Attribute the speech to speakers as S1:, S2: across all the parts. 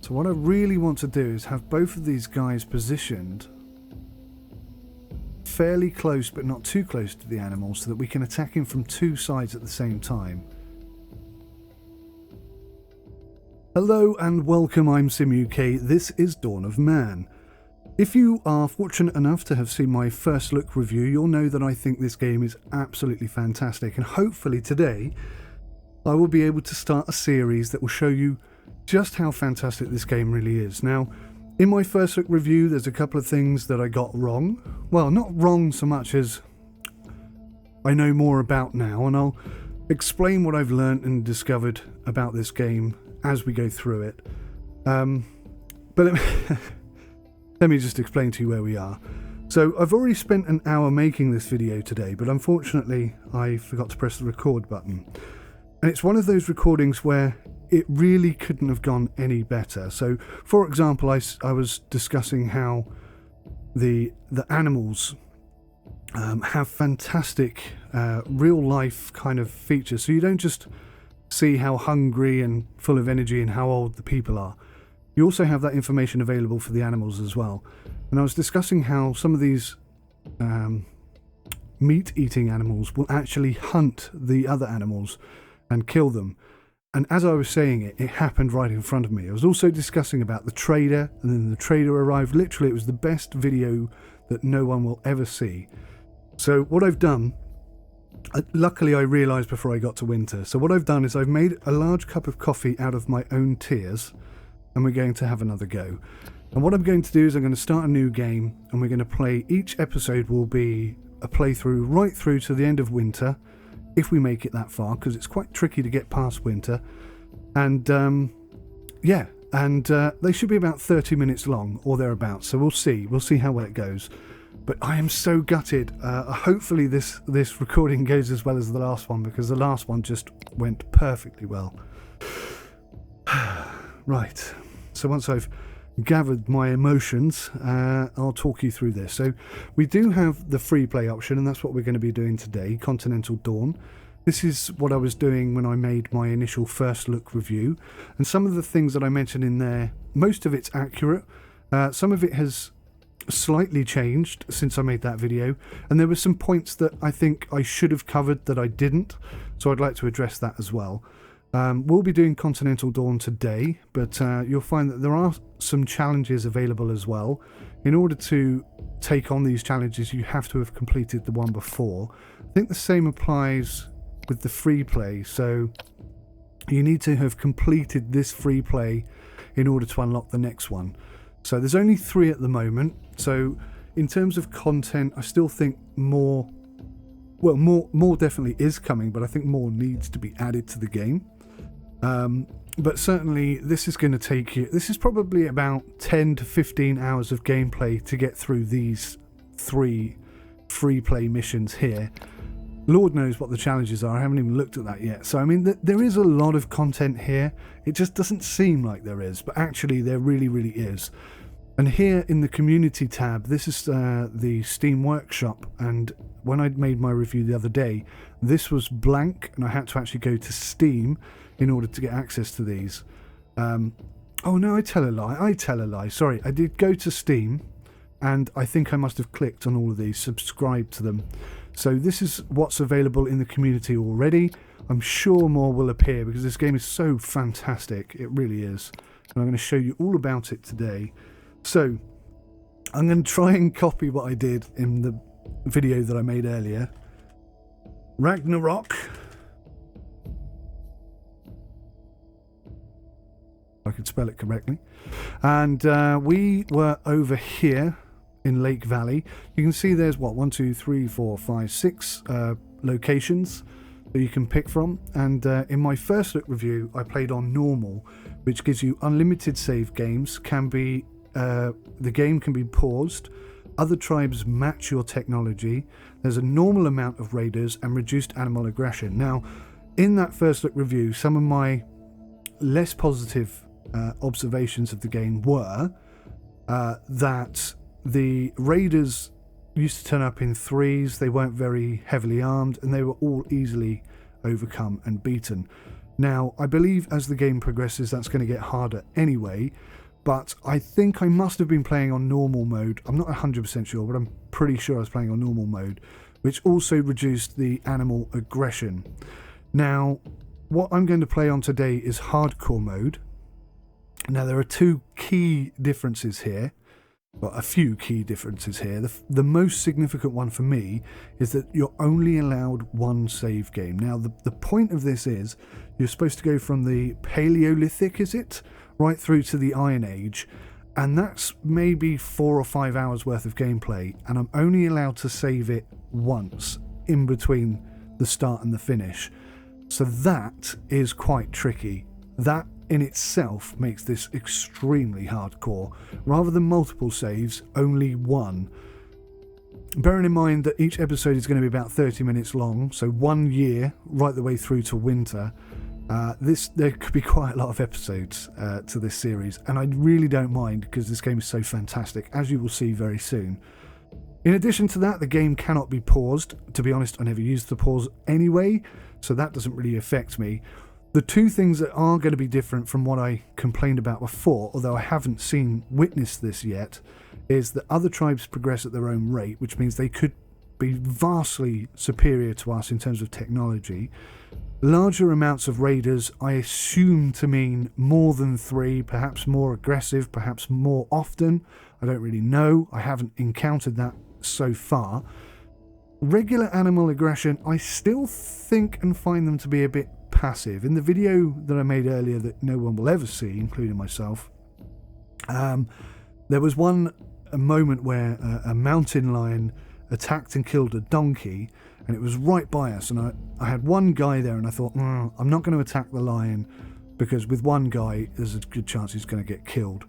S1: So what I really want to do is have both of these guys positioned fairly close, but not too close to the animal, so that we can attack him from two sides at the same time. Hello and welcome, I'm SimUK. This is Dawn of Man. If you are fortunate enough to have seen my first look review, you'll know that I think this game is absolutely fantastic, and hopefully today I will be able to start a series that will show you just how fantastic this game really is. Now, in my first look review, there's a couple of things that I got wrong. Well, not wrong so much as I know more about now, and I'll explain what I've learnt and discovered about this game as we go through it. But let me just explain to you where we are. So I've already spent an hour making this video today, but unfortunately I forgot to press the record button. And it's one of those recordings where it really couldn't have gone any better. So, for example, I was discussing how the animals have fantastic real-life kind of features. So you don't just see how hungry and full of energy and how old the people are. You also have that information available for the animals as well. And I was discussing how some of these meat-eating animals will actually hunt the other animals and kill them. And as I was saying it happened right in front of me. I was also discussing about the trader, and then the trader arrived. Literally, it was the best video that no one will ever see. So what I've done, luckily I realised before I got to winter. So what I've done is I've made a large cup of coffee out of my own tears, and we're going to have another go. And what I'm going to do is I'm going to start a new game, and we're going to play, each episode will be a playthrough right through to the end of winter, if we make it that far, because it's quite tricky to get past winter. And they should be about 30 minutes long or thereabouts, so we'll see how well it goes. But I am so gutted. Hopefully this recording goes as well as the last one, because the last one just went perfectly well. Right, so once I've gathered my emotions, I'll talk you through this. So we do have the free play option, and that's what we're going to be doing today, Continental Dawn. This is what I was doing when I made my initial first look review, and some of the things that I mentioned in there, most of it's accurate. Some of it has slightly changed since I made that video, and there were some points that I think I should have covered that I didn't, so I'd like to address that as well. We'll be doing Continental Dawn today, but you'll find that there are some challenges available as well. In order to take on these challenges, you have to have completed the one before. I think the same applies with the free play, so you need to have completed this free play in order to unlock the next one. So there's only 3 at the moment, so in terms of content, I still think more definitely is coming, but I think more needs to be added to the game. But certainly this is going to take you, this is probably about 10 to 15 hours of gameplay to get through these 3 free play missions here. Lord knows what the challenges are, I haven't even looked at that yet. So I mean, there is a lot of content here. It just doesn't seem like there is, but actually there really, really is. And here in the community tab, this is the Steam Workshop, and when I made my review the other day, this was blank, and I had to actually go to Steam in order to get access to these. Oh no, I tell a lie, sorry, I did go to Steam, and I think I must have clicked on all of these, subscribed to them. So this is what's available in the community already. I'm sure more will appear, because this game is so fantastic, it really is. And I'm going to show you all about it today. So, I'm going to try and copy what I did in the video that I made earlier. Ragnarok. I could spell it correctly. And we were over here in Lake Valley. You can see there's what, 1, 2, 3, 4, 5, 6 locations that you can pick from. And in my first look review, I played on normal, which gives you unlimited save games. The game can be paused. Other tribes match your technology. There's a normal amount of raiders and reduced animal aggression. Now, in that first look review, some of my less positive observations of the game were that the raiders used to turn up in 3s, they weren't very heavily armed, and they were all easily overcome and beaten. Now, I believe as the game progresses, that's going to get harder anyway, but I think I must have been playing on normal mode. I'm not 100% sure, but I'm pretty sure I was playing on normal mode, which also reduced the animal aggression. Now, what I'm going to play on today is hardcore mode. Now, there are two key differences here. Well, a few key differences here. The most significant one for me is that you're only allowed one save game. Now, the point of this is you're supposed to go from the Paleolithic, is it? Right through to the Iron Age. And that's maybe 4 or 5 hours worth of gameplay. And I'm only allowed to save it once in between the start and the finish. So that is quite tricky. That in itself makes this extremely hardcore. Rather than multiple saves, only one. Bearing in mind that each episode is going to be about 30 minutes long, so 1 year right the way through to winter, there could be quite a lot of episodes to this series, and I really don't mind because this game is so fantastic, as you will see very soon. In addition to that, the game cannot be paused. To be honest, I never used the pause anyway, so that doesn't really affect me. The two things that are going to be different from what I complained about before, although I haven't witnessed this yet, is that other tribes progress at their own rate, which means they could be vastly superior to us in terms of technology. Larger amounts of raiders, I assume to mean more than 3, perhaps more aggressive, perhaps more often. I don't really know. I haven't encountered that so far. Regular animal aggression, I still think and find them to be a bit passive. In the video that I made earlier that no one will ever see, including myself, there was a moment where a mountain lion attacked and killed a donkey, and it was right by us, and I had one guy there, and I thought, I'm not going to attack the lion because with one guy there's a good chance he's going to get killed.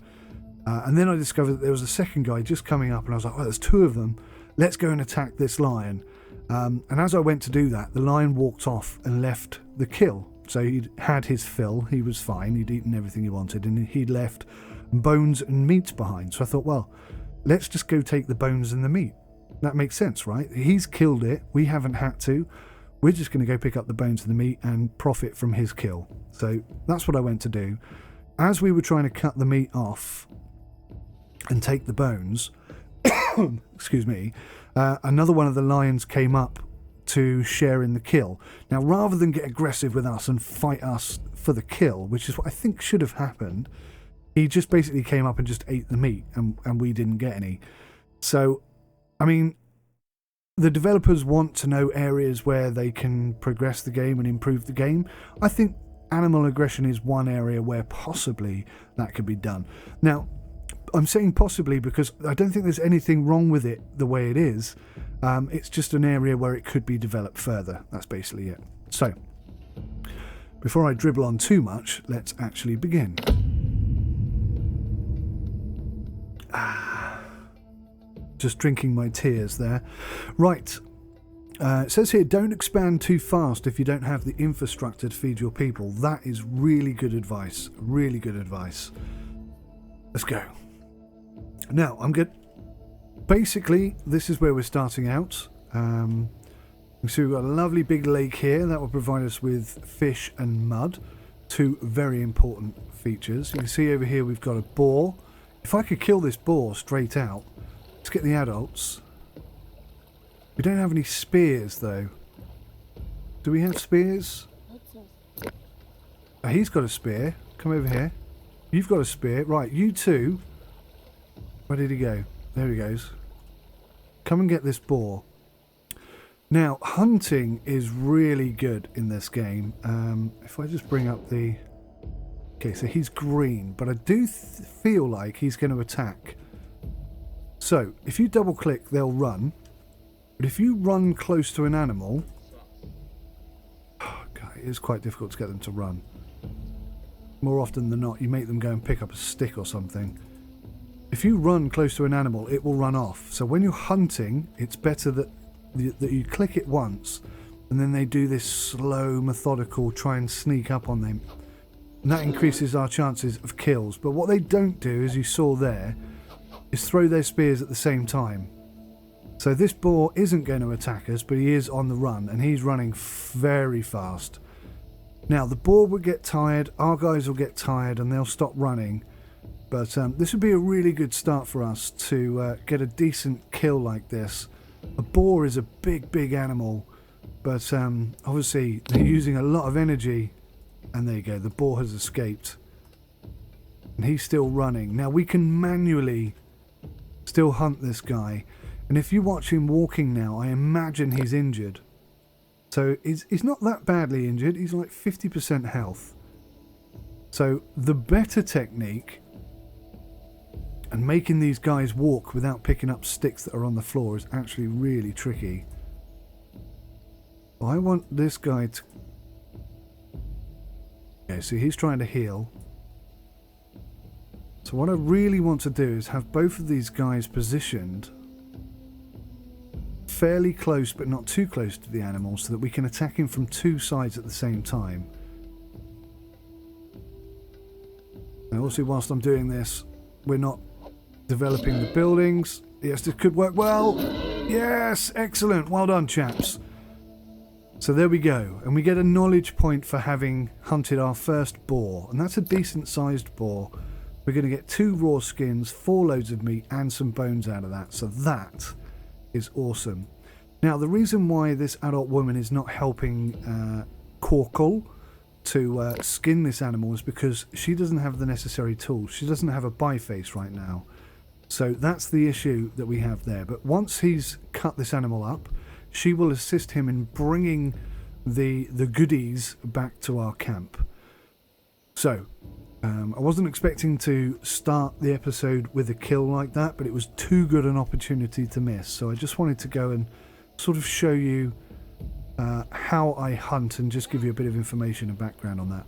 S1: And then I discovered that there was a second guy just coming up, and I was like, there's 2 of them, let's go and attack this lion. And as I went to do that, the lion walked off and left the kill. So he'd had his fill, he was fine, he'd eaten everything he wanted, and he'd left bones and meat behind. So I thought, well, let's just go take the bones and the meat. That makes sense, right? He's killed it, we haven't had to. We're just going to go pick up the bones and the meat and profit from his kill. So that's what I went to do. As we were trying to cut the meat off and take the bones, excuse me, another one of the lions came up to share in the kill. Now, rather than get aggressive with us and fight us for the kill, which is what I think should have happened, he just basically came up and just ate the meat, and we didn't get any. So, I mean, the developers want to know areas where they can progress the game and improve the game. I think animal aggression is one area where possibly that could be done. Now, I'm saying possibly because I don't think there's anything wrong with it the way it is. It's just an area where it could be developed further. That's basically it. So, before I dribble on too much, let's actually begin. Just drinking my tears there. Right. It says here, don't expand too fast if you don't have the infrastructure to feed your people. That is really good advice. Really good advice. Let's go. Now, I'm good. Basically, this is where we're starting out. You can see we've got a lovely big lake here. That will provide us with fish and mud. 2 very important features. You can see over here we've got a boar. If I could kill this boar straight out, let's get the adults. We don't have any spears, though. Do we have spears? Oh, he's got a spear. Come over here. You've got a spear. Right, you two. Where did he go? There he goes. Come and get this boar. Now, hunting is really good in this game. If I just bring up the... Okay, so he's green, but I do feel like he's going to attack. So, if you double click, they'll run. But if you run close to an animal... Oh, God, it is quite difficult to get them to run. More often than not, you make them go and pick up a stick or something. If you run close to an animal, it will run off. So when you're hunting, it's better that you click it once, and then they do this slow, methodical, try and sneak up on them. And that increases our chances of kills. But what they don't do, as you saw there, is throw their spears at the same time. So this boar isn't going to attack us, but he is on the run, and he's running very fast. Now, the boar will get tired, our guys will get tired, and they'll stop running. But this would be a really good start for us to get a decent kill like this. A boar is a big, big animal, but obviously they're using a lot of energy. And there you go, the boar has escaped. And he's still running. Now, we can manually still hunt this guy. And if you watch him walking now, I imagine he's injured. So he's not that badly injured. He's like 50% health. So the better technique, and making these guys walk without picking up sticks that are on the floor, is actually really tricky. Well, I want this guy to... Okay, so he's trying to heal. So what I really want to do is have both of these guys positioned fairly close, but not too close to the animal, so that we can attack him from two sides at the same time. And also, whilst I'm doing this, we're not developing the buildings. Yes, this could work well. Yes, excellent. Well done, chaps. So there we go. And we get a knowledge point for having hunted our first boar. And that's a decent sized boar. We're going to get 2 raw skins, 4 loads of meat, and some bones out of that. So that is awesome. Now, the reason why this adult woman is not helping Corkle to skin this animal is because she doesn't have the necessary tools. She doesn't have a biface right now. So that's the issue that we have there. But once he's cut this animal up, she will assist him in bringing the goodies back to our camp. So, I wasn't expecting to start the episode with a kill like that, but it was too good an opportunity to miss. So I just wanted to go and sort of show you how I hunt and just give you a bit of information and background on that.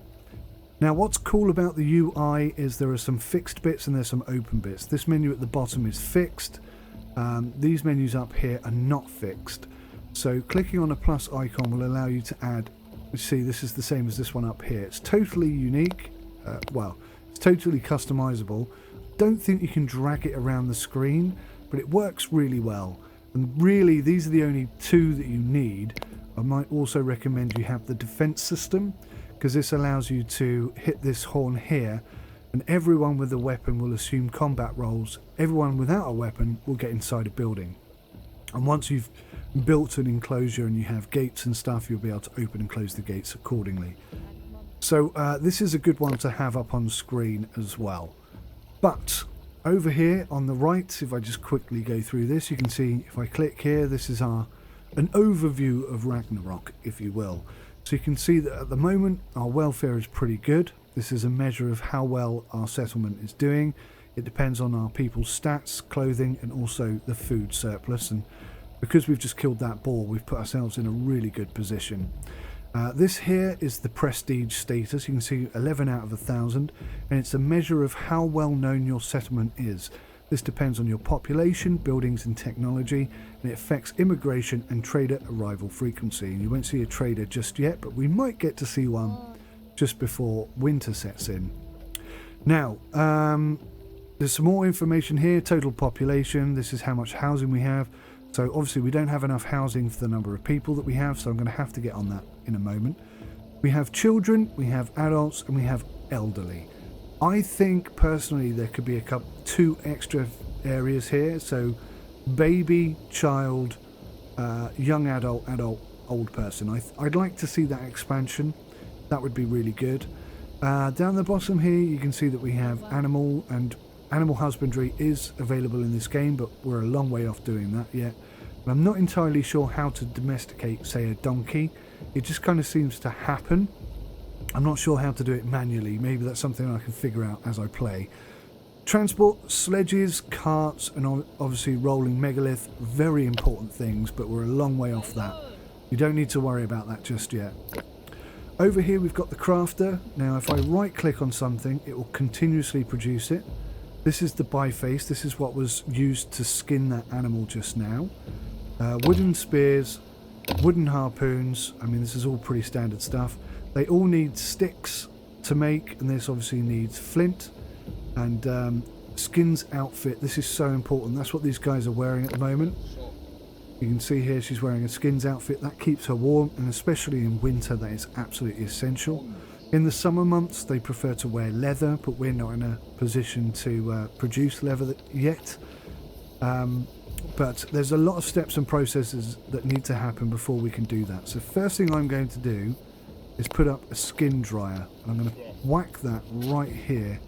S1: Now, what's cool about the UI is there are some fixed bits and there's some open bits. This menu at the bottom is fixed. These menus up here are not fixed. So clicking on a plus icon will allow you to add, you see this is the same as this one up here. It's totally unique. Well, it's totally customizable. Don't think you can drag it around the screen, but it works really well. And really, these are the only 2 that you need. I might also recommend you have the defense system, because this allows you to hit this horn here, and everyone with a weapon will assume combat roles. Everyone without a weapon will get inside a building. And once you've built an enclosure and you have gates and stuff, you'll be able to open and close the gates accordingly. So this is a good one to have up on screen as well. But over here on the right, if I just quickly go through this, you can see if I click here, this is an overview of Ragnarok, if you will. So you can see that at the moment our welfare is pretty good. This is a measure of how well our settlement is doing. It depends on our people's stats, clothing, and also the food surplus. And because we've just killed that boar, we've put ourselves in a really good position. This here is the prestige status. You can see 11 out of 1,000, and it's a measure of how well known your settlement is. This depends on your population, buildings and technology, and it affects immigration and trader arrival frequency. And you won't see a trader just yet, but we might get to see one just before winter sets in. Now, there's some more information here. Total population. This is how much housing we have. So obviously we don't have enough housing for the number of people that we have, so I'm going to have to get on that in a moment. We have children, we have adults, and we have elderly. I think personally there could be 2 extra areas here. So baby, child, young adult, old person. I'd like to see that expansion. That would be really good. Down the bottom here you can see that we have animal, and animal husbandry is available in this game, but we're a long way off doing that yet. And I'm not entirely sure how to domesticate, say, a donkey. It just kind of seems to happen. I'm not sure how to do it manually. Maybe that's something I can figure out as I play. Transport, sledges, carts, and obviously rolling megalith, very important things, but we're a long way off that. You don't need to worry about that just yet. Over here we've got the crafter. Now if I right click on something, it will continuously produce it. This is the biface. This is what was used to skin that animal just now. Wooden spears, wooden harpoons. I mean, this is all pretty standard stuff. They all need sticks to make, and this obviously needs flint. And skins outfit. This is so important. That's what these guys are wearing at the moment. You can see here she's wearing a skins outfit. That keeps her warm, and especially in winter that is absolutely essential. In the summer months they prefer to wear leather, but we're not in a position to produce leather yet. But there's a lot of steps and processes that need to happen before we can do that. So first thing I'm going to do is put up a skin dryer, and I'm going to whack that right here.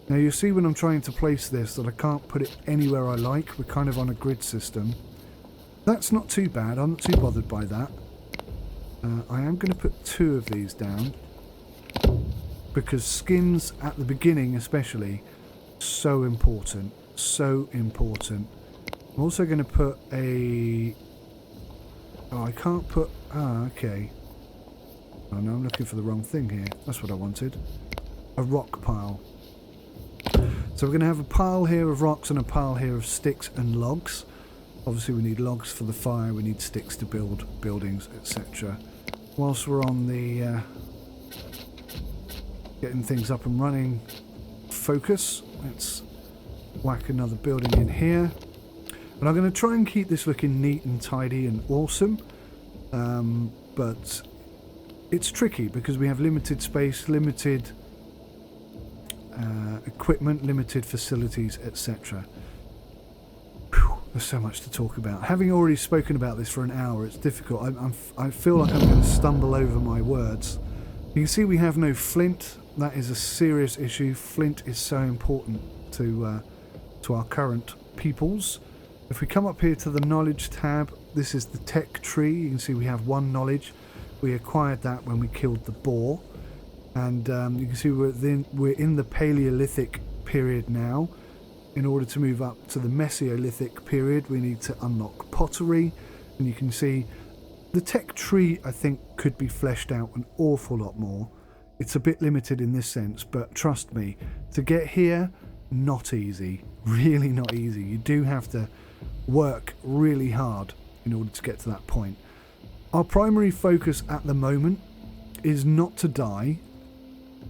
S1: Now you'll see when I'm trying to place this that I can't put it anywhere I like. We're kind of on a grid system. That's not too bad, I'm not too bothered by that. I am going to put 2 of these down, because skins at the beginning especially, so important, so important. I'm also going to put a... Oh, I can't put... Ah, okay. Oh no, I'm looking for the wrong thing here. That's what I wanted. A rock pile. So we're going to have a pile here of rocks and a pile here of sticks and logs. Obviously we need logs for the fire, we need sticks to build buildings, etc. Whilst we're on the getting things up and running focus, let's whack another building in here. And I'm going to try and keep this looking neat and tidy and awesome, but it's tricky because we have limited space, limited equipment, limited facilities, etc. There's so much to talk about. Having already spoken about this for an hour, it's difficult. I feel like I'm going to stumble over my words. You can see we have no flint. That is a serious issue. Flint is so important to our current peoples. If we come up here to the knowledge tab, this is the tech tree. You can see we have 1 knowledge. We acquired that when we killed the boar. And you can see we're in the Paleolithic period now. In order to move up to the Mesolithic period, we need to unlock pottery. And you can see the tech tree, I think, could be fleshed out an awful lot more. It's a bit limited in this sense, but trust me, to get here, not easy. Really not easy. You do have to work really hard in order to get to that point. Our primary focus at the moment is not to die.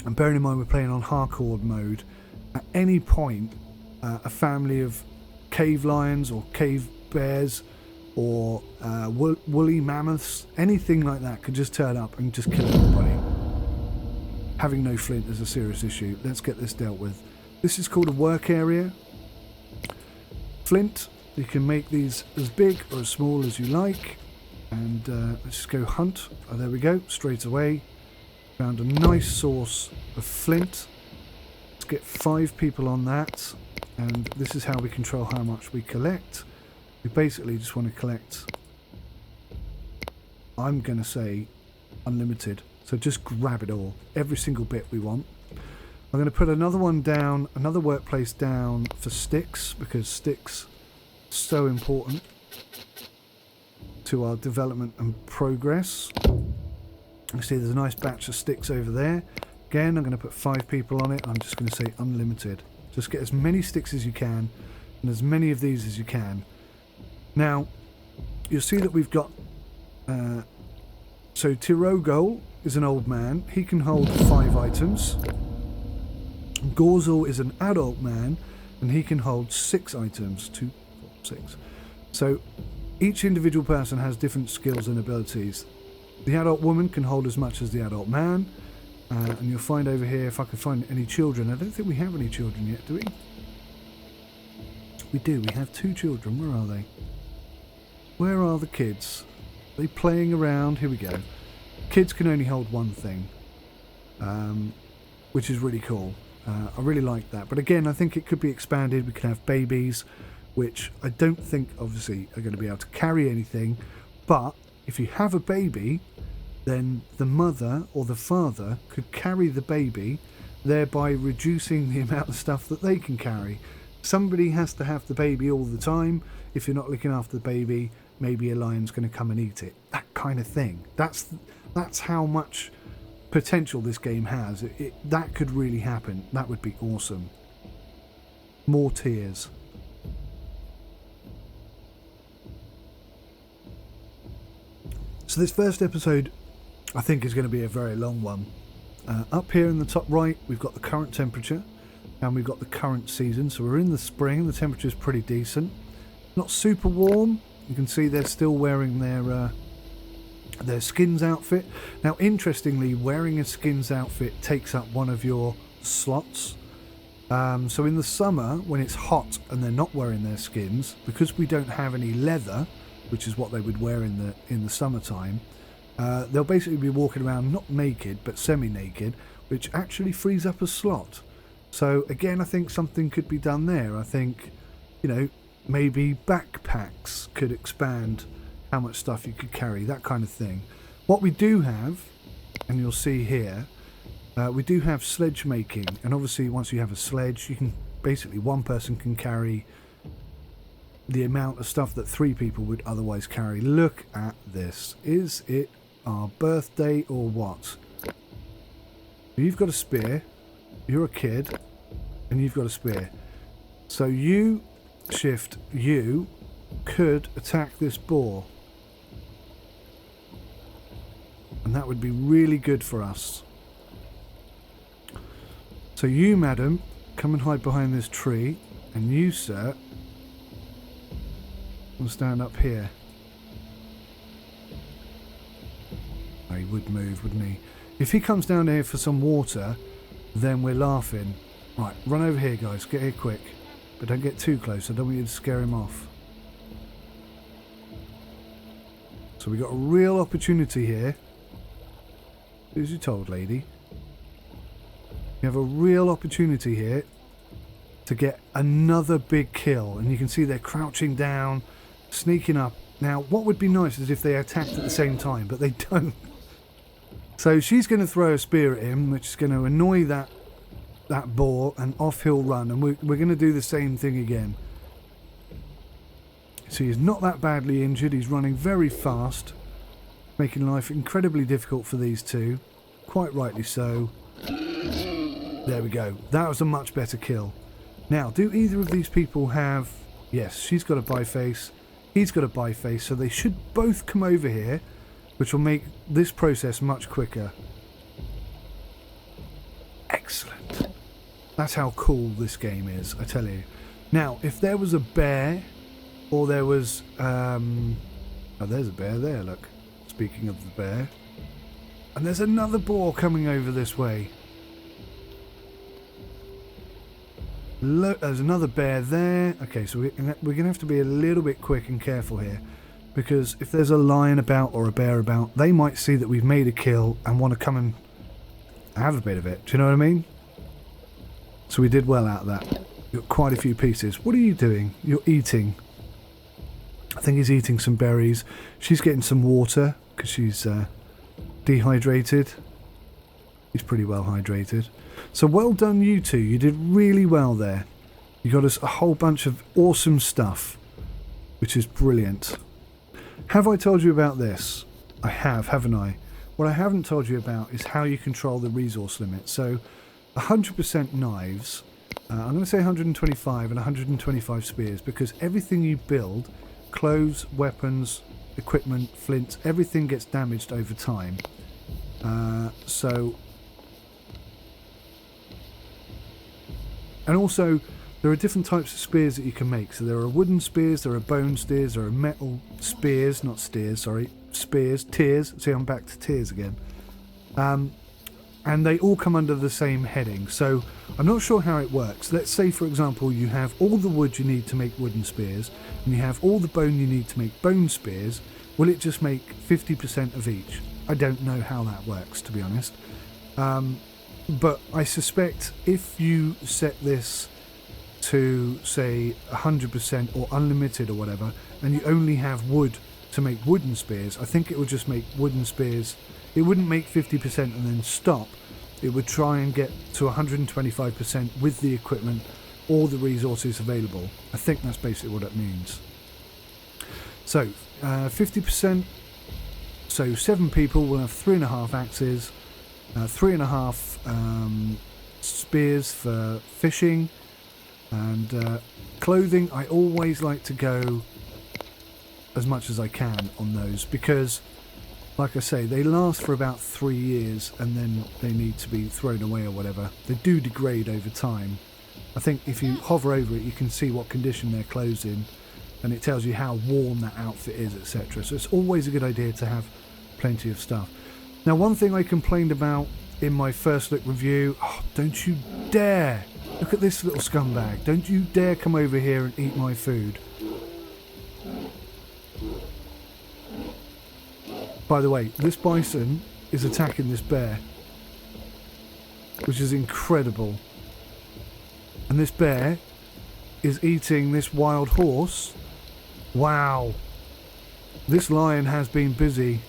S1: And bearing in mind we're playing on hardcore mode, at any point a family of cave lions or cave bears or woolly mammoths, anything like that could just turn up and just kill everybody. Having no flint is a serious issue. Let's get this dealt with. This is called a work area. Flint, you can make these as big or as small as you like. And let's just go hunt. Oh, there we go, straight away. Found a nice source of flint. Let's get 5 people on that. And this is how we control how much we collect. We basically just want to collect, I'm going to say, unlimited. So just grab it all. Every single bit we want. I'm going to put another one down, another workplace down for sticks, because sticks are so important to our development and progress. You see there's a nice batch of sticks over there. Again, I'm going to put 5 people on it. I'm just going to say unlimited. Just get as many sticks as you can and as many of these as you can. Now, you'll see that we've got... so Tirogol is an old man. He can hold 5 items. Gorzel is an adult man and he can hold 6 items. 2, 4, 6. So each individual person has different skills and abilities. The adult woman can hold as much as the adult man. And you'll find over here, if I can find any children. I don't think we have any children yet, do we? We do. We have 2 children. Where are they? Where are the kids? Are they playing around? Here we go. Kids can only hold 1 thing, which is really cool. I really like that. But again, I think it could be expanded. We can have babies, which I don't think, obviously, are going to be able to carry anything. But if you have a baby, then the mother or the father could carry the baby, thereby reducing the amount of stuff that they can carry. Somebody has to have the baby all the time. If you're not looking after the baby, maybe a lion's going to come and eat it. That kind of thing. That's how much potential this game has. That could really happen. That would be awesome. More tears. So this first episode, I think, is going to be a very long one. Up here in the top right, we've got the current temperature and we've got the current season. So we're in the spring. The temperature is pretty decent. Not super warm, You can see they're still wearing their skins outfit. Now, interestingly, wearing a skins outfit takes up one of your slots. So in the summer, when it's hot and they're not wearing their skins, because we don't have any leather, which is what they would wear in the summertime, they'll basically be walking around not naked but semi-naked, which actually frees up a slot. So again, I think something could be done there. I think, you know, maybe backpacks could expand how much stuff you could carry, that kind of thing. What we do have, and you'll see here, we do have sledge making, and obviously once you have a sledge, you can basically, one person can carry the amount of stuff that 3 people would otherwise carry. Look at this. Is it our birthday or what? You've got a spear, you're a kid, and you've got a spear. So you, Shift, you could attack this boar. And that would be really good for us. So you, madam, come and hide behind this tree. And you, sir, will stand up here. Oh, he would move, wouldn't he? If he comes down here for some water, then we're laughing. Right, run over here, guys. Get here quick. But don't get too close. I don't want you to scare him off. So we got a real opportunity here. Who's you told, lady? You have a real opportunity here to get another big kill. And you can see they're crouching down, sneaking up. Now, what would be nice is if they attacked at the same time, but they don't. So she's going to throw a spear at him, which is going to annoy that boar, and off he'll run. And we're going to do the same thing again. So he's not that badly injured. He's running very fast, making life incredibly difficult for these two. Quite rightly so. There we go. That was a much better kill. Now, do either of these people have... Yes, she's got a biface. He's got a biface. So they should both come over here, which will make this process much quicker. Excellent. That's how cool this game is, I tell you. Now, if there was a bear, or there was... oh, there's a bear there, look. Speaking of the bear. And there's another boar coming over this way. Look, there's another bear there. Okay, so we're going to have to be a little bit quick and careful here. Because if there's a lion about or a bear about, they might see that we've made a kill and want to come and have a bit of it. Do you know what I mean? So we did well out of that. Got quite a few pieces. What are you doing? You're eating. I think he's eating some berries. She's getting some water because she's dehydrated. He's pretty well hydrated. So well done, you two. You did really well there. You got us a whole bunch of awesome stuff, which is brilliant. Have I told you about this? I have, haven't I? What I haven't told you about is how you control the resource limit. So 100% knives. I'm going to say 125 and 125 spears, because everything you build, clothes, weapons, equipment, flints, everything gets damaged over time. And also, there are different types of spears that you can make. So there are wooden spears, there are bone spears, there are metal spears, not steers, sorry, spears, tears. See, I'm back to tears again. And they all come under the same heading. So I'm not sure how it works. Let's say, for example, you have all the wood you need to make wooden spears, and you have all the bone you need to make bone spears. Will it just make 50% of each? I don't know how that works, to be honest. But I suspect if you set this to, say, 100% or unlimited or whatever, and you only have wood to make wooden spears, I think it would just make wooden spears. It wouldn't make 50% and then stop. It would try and get to 125% with the equipment, all the resources available. I think that's basically what it means. So, 50%. So 7 people will have 3.5 axes, 3.5 spears for fishing, and clothing. I always like to go as much as I can on those, because like I say, they last for about 3 years and then they need to be thrown away or whatever. They do degrade over time. I think if you hover over it, you can see what condition they're clothes in. and it tells you how warm that outfit is, etc. So it's always a good idea to have plenty of stuff. Now, one thing I complained about in my first look review, don't you dare, look at this little scumbag, don't you dare come over here and eat my food. By the way, this bison is attacking this bear, which is incredible. And this bear is eating this wild horse. Wow. This lion has been busy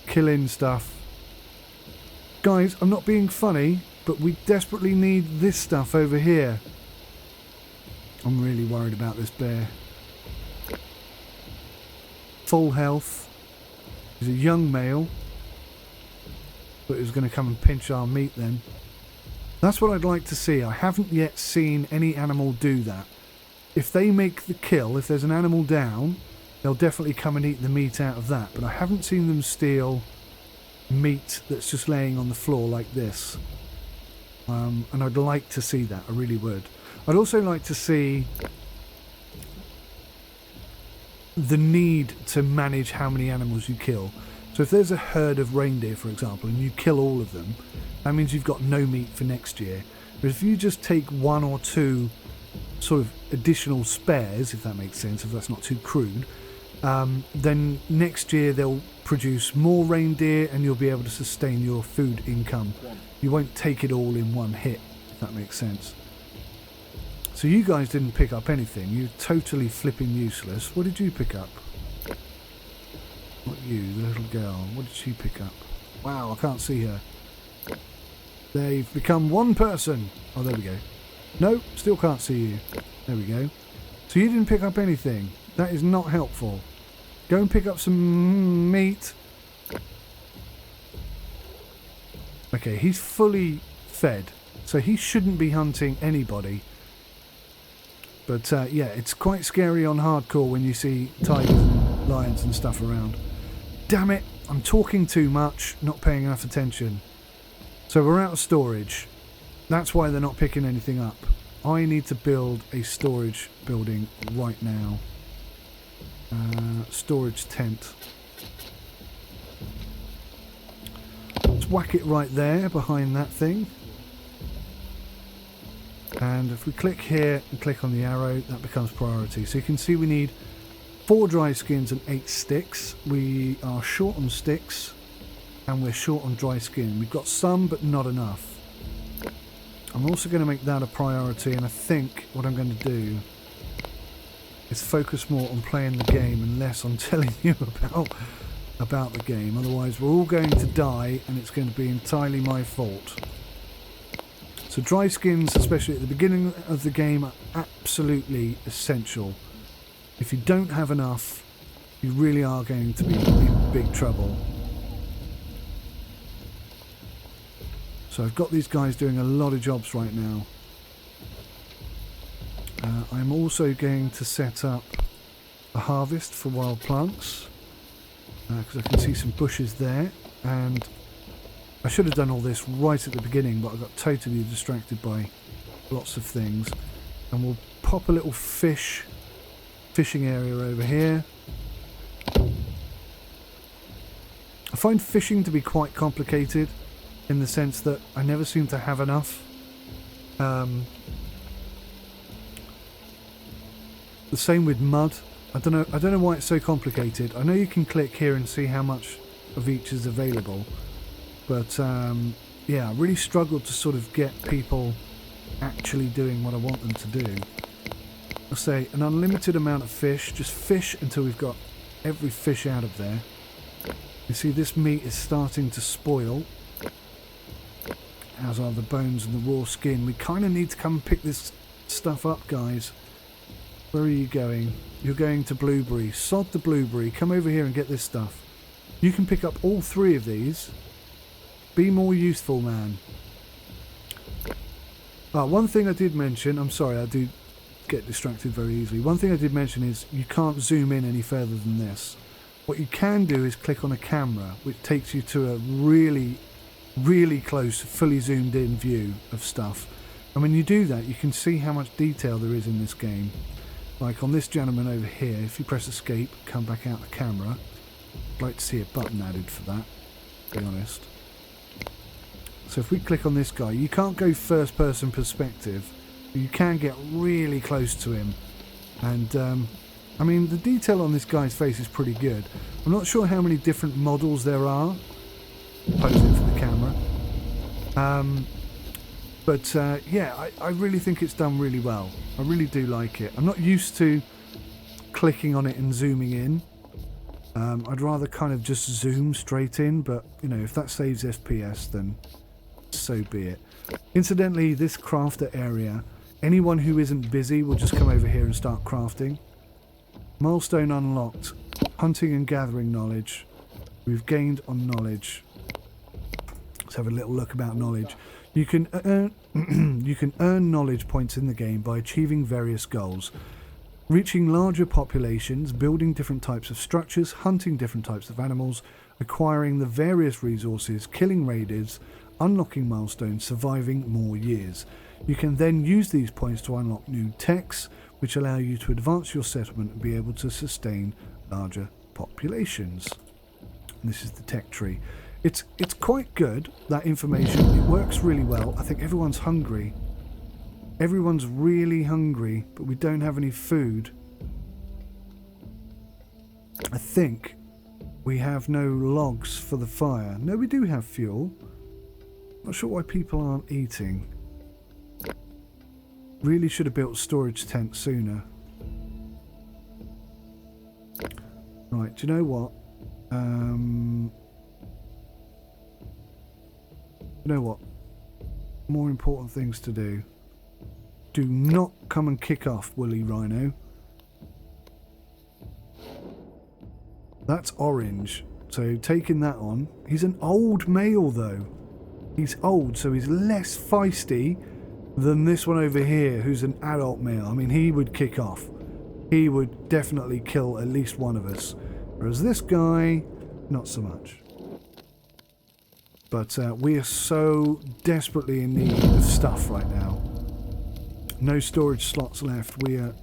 S1: killing stuff. Guys, I'm not being funny, but we desperately need this stuff over here. I'm really worried about this bear. Full health. He's a young male, but he's going to come and pinch our meat then. That's what I'd like to see. I haven't yet seen any animal do that. If they make the kill, if there's an animal down, they'll definitely come and eat the meat out of that. But I haven't seen them steal meat that's just laying on the floor like this. And I'd like to see that. I really would. I'd also like to see the need to manage how many animals you kill. So if there's a herd of reindeer, for example, and you kill all of them, that means you've got no meat for next year. But if you just take one or two sort of additional spares, if that makes sense, if that's not too crude, then next year they'll produce more reindeer and you'll be able to sustain your food income. You won't take it all in one hit, if that makes sense. So you guys didn't pick up anything. You're totally flipping useless. What did you pick up? Not you, the little girl. What did she pick up? Wow, I can't see her. They've become one person. Oh, there we go. No, still can't see you. There we go. So you didn't pick up anything. That is not helpful. Go and pick up some meat. Okay, he's fully fed. So he shouldn't be hunting anybody. But yeah, it's quite scary on hardcore when you see tigers and lions and stuff around. Damn it, I'm talking too much, not paying enough attention. So we're out of storage. That's why they're not picking anything up. I need to build a storage building right now. Storage tent. Let's whack it right there behind that thing. And if we click here and click on the arrow, that becomes priority. So you can see we need 4 dry skins and 8 sticks. We are short on sticks and we're short on dry skin. We've got some but not enough. I'm also going to make that a priority, and I think what I'm going to do is focus more on playing the game and less on telling you about the game. Otherwise we're all going to die and it's going to be entirely my fault. So dry skins, especially at the beginning of the game, are absolutely essential. If you don't have enough, you really are going to be in big trouble. So I've got these guys doing a lot of jobs right now. I'm also going to set up a harvest for wild plants, because I can see some bushes there, and I should have done all this right at the beginning, but I got totally distracted by lots of things. And we'll pop a little fishing area over here. I find fishing to be quite complicated in the sense that I never seem to have enough. The same with mud. I don't know why it's so complicated. I know you can click here and see how much of each is available. But yeah, I really struggled to sort of get people actually doing what I want them to do. I'll say an unlimited amount of fish, just fish until we've got every fish out of there. You see this meat is starting to spoil, as are the bones and the raw skin. We kind of need to come and pick this stuff up, guys. Where are you going? You're going to Blueberry. Sod the Blueberry. Come over here and get this stuff. You can pick up all 3 of these. Be more useful, man. One thing I did mention, I'm sorry, I do get distracted very easily. One thing I did mention is you can't zoom in any further than this. What you can do is click on a camera, which takes you to a really, really close, fully zoomed in view of stuff. And when you do that, you can see how much detail there is in this game. Like on this gentleman over here, if you press escape, come back out the camera. I'd like to see a button added for that, to be honest. So if we click on this guy, you can't go first person perspective, but you can get really close to him. And I mean, the detail on this guy's face is pretty good. I'm not sure how many different models there are posing for the camera. Yeah, I really think it's done really well. I really do like it. I'm not used to clicking on it and zooming in. I'd rather kind of just zoom straight in, but you know, if that saves FPS, then so be it. Incidentally, this crafter area, anyone who isn't busy will just come over here and start crafting. Milestone unlocked. Hunting and gathering knowledge. We've gained on knowledge. Let's have a little look about knowledge. You can earn knowledge points in the game by achieving various goals. Reaching larger populations, building different types of structures, hunting different types of animals, acquiring the various resources, killing raiders, unlocking milestones, surviving more years. You can then use these points to unlock new techs, which allow you to advance your settlement and be able to sustain larger populations. And this is the tech tree. It's quite good, that information. It works really well. I think everyone's hungry. Everyone's really hungry, but we don't have any food. I think we have no logs for the fire. No, we do have fuel. Not sure why people aren't eating. Really should have built a storage tent sooner. Right, do you know what? You know what? More important things to do. Do not come and kick off, Woolly Rhino. That's orange. So taking that on. He's an old male though. He's old, so he's less feisty than this one over here, who's an adult male. I mean, he would kick off. He would definitely kill at least one of us. Whereas this guy, not so much. But we are so desperately in need of stuff right now. No storage slots left. We are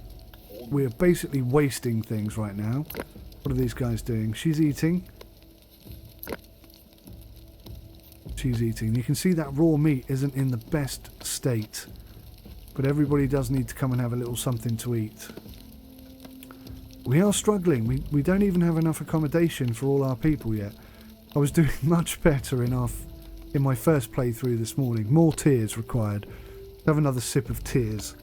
S1: basically wasting things right now. What are these guys doing? She's eating. She's eating. You can see that raw meat isn't in the best state. But everybody does need to come and have a little something to eat. We are struggling. We don't even have enough accommodation for all our people yet. I was doing much better in my first playthrough this morning. More tears required. Have another sip of tears.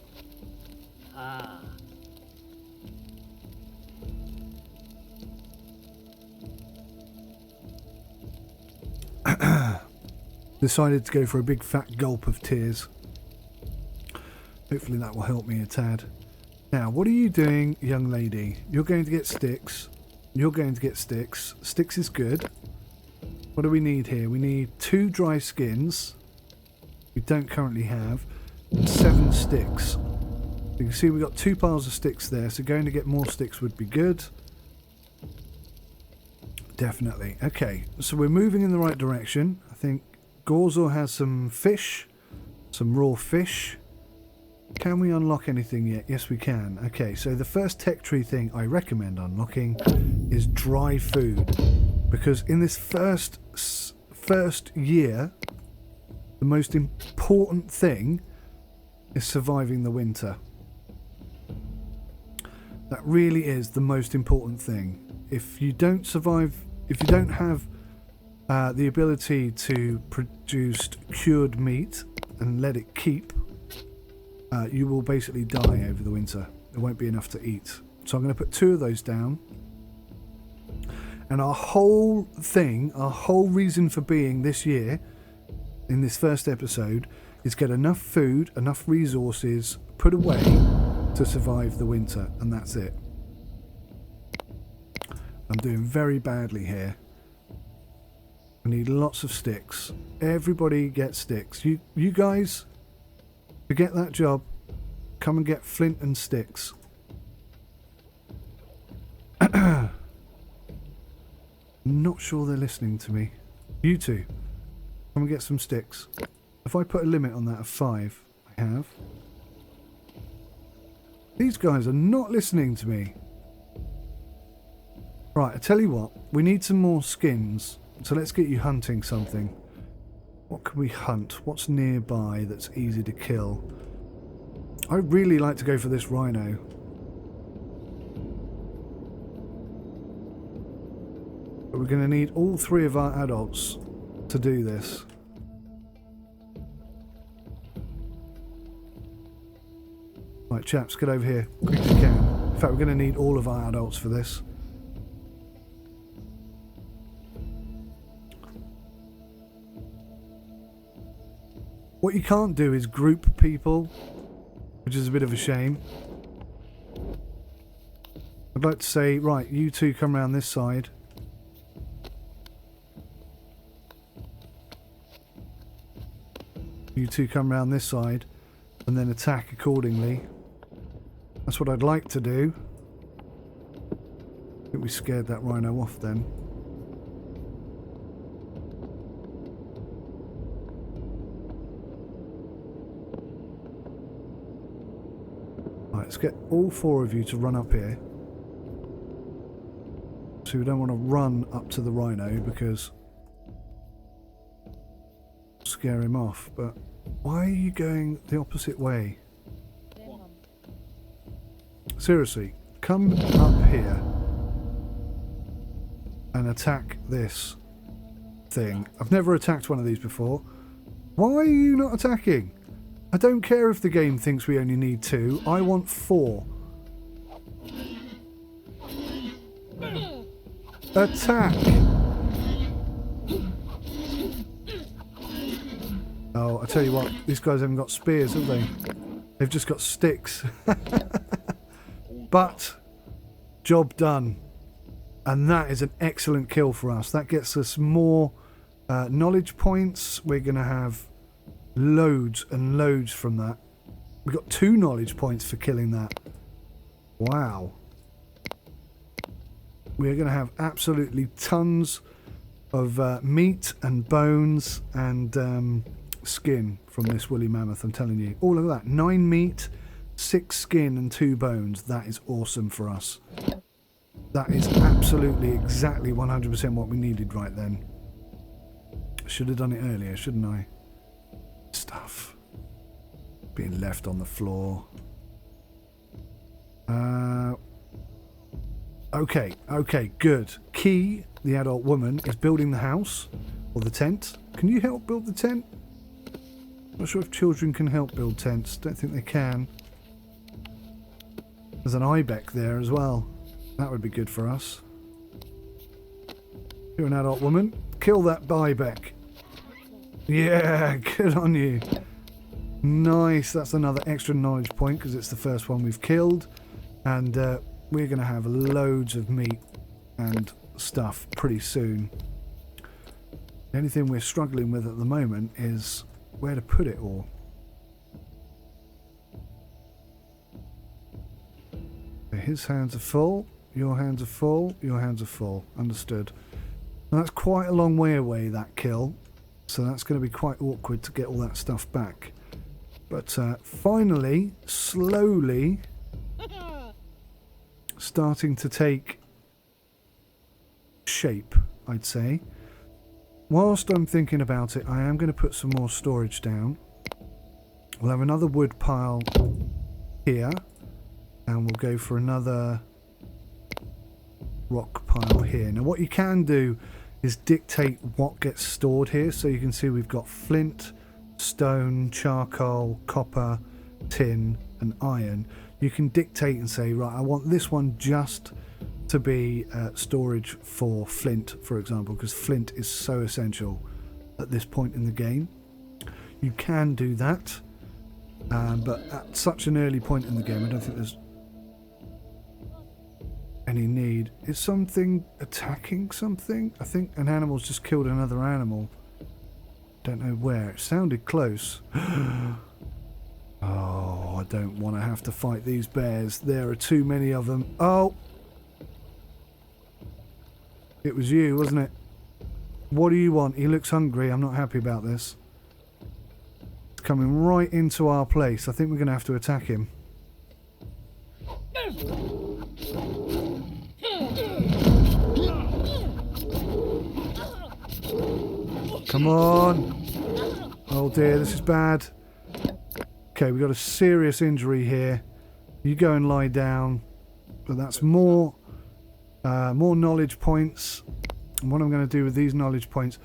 S1: Decided to go for a big fat gulp of tears. Hopefully that will help me a tad. Now, what are you doing, young lady? You're going to get sticks. You're going to get sticks. Sticks is good. What do we need here? We need 2 dry skins. We don't currently have. And 7 sticks. You can see we've got 2 piles of sticks there, so going to get more sticks would be good. Definitely. Okay, so we're moving in the right direction. I think Gorzor has some fish. Some raw fish. Can we unlock anything yet? Yes, we can. Okay, so the first tech tree thing I recommend unlocking is dry food. Because in this first year, the most important thing is surviving the winter. That really is the most important thing. If you don't survive, if you don't have the ability to produce cured meat and let it keep, you will basically die over the winter. There won't be enough to eat. So I'm going to put 2 of those down. And our whole thing, our whole reason for being this year, in this first episode, is get enough food, enough resources put away to survive the winter. And that's it. I'm doing very badly here. I need lots of sticks. Everybody get sticks. You guys, forget that job. Come and get flint and sticks. Not sure they're listening to me. You two, come and get some sticks. If I put a limit on that of 5, I have. These guys are not listening to me. Right, I tell you what. We need some more skins. So let's get you hunting something. What can we hunt? What's nearby that's easy to kill? I'd really like to go for this rhino. But we're going to need all 3 of our adults to do this. Right, chaps, get over here, quick as you can. In fact, we're going to need all of our adults for this. What you can't do is group people, which is a bit of a shame. I'd like to say, right, you two come around this side. You two come around this side, and then attack accordingly. That's what I'd like to do. I think we scared that rhino off then. Right, let's get all 4 of you to run up here. So we don't want to run up to the rhino because scare him off. But why are you going the opposite way? Seriously, come up here and attack this thing. I've never attacked one of these before. Why are you not attacking? I don't care if the game thinks we only need 2. I want 4. Attack! Oh, I tell you what, these guys haven't got spears, have they? They've just got sticks. But, job done. And that is an excellent kill for us. That gets us more knowledge points. We're going to have loads and loads from that. We got 2 knowledge points for killing that. Wow. We're going to have absolutely tons of meat and bones and skin from this woolly mammoth, I'm telling you. All of that. 9 meat, 6 skin and 2 bones. That is awesome for us. That is absolutely exactly 100% what we needed right then. Should have done it earlier, shouldn't I? Stuff being left on the floor. Okay, good. Key, the adult woman, is building the house or the tent. Can you help build the tent? Not sure if children can help build tents. Don't think they can. There's an ibex there as well. That would be good for us. You're an adult woman. Kill that ibex. Yeah, good on you. Nice. That's another extra knowledge point because it's the first one we've killed. And we're going to have loads of meat and stuff pretty soon. The only thing we're struggling with at the moment is where to put it all. His hands are full. Your hands are full. Your hands are full. Understood. Now that's quite a long way away, that kill. So that's going to be quite awkward to get all that stuff back. But finally, slowly, starting to take shape, I'd say. Whilst I'm thinking about it, I am going to put some more storage down. We'll have another wood pile here. And we'll go for another rock pile here. Now what you can do is dictate what gets stored here. So you can see we've got flint, stone, charcoal, copper, tin and iron. You can dictate and say, right, I want this one just to be storage for flint, for example, because flint is so essential at this point in the game. You can do that, but at such an early point in the game, I don't think there's any need. Is something attacking something? I think an animal's just killed another animal. Don't know where. It sounded close. Oh, I don't want to have to fight these bears. There are too many of them. Oh! It was you, wasn't it? What do you want? He looks hungry. I'm not happy about this. It's coming right into our place. I think we're going to have to attack him. Come on. Oh dear, this is bad. Okay, we've got a serious injury here. You go and lie down. But that's more knowledge points. And what I'm going to do with these knowledge points,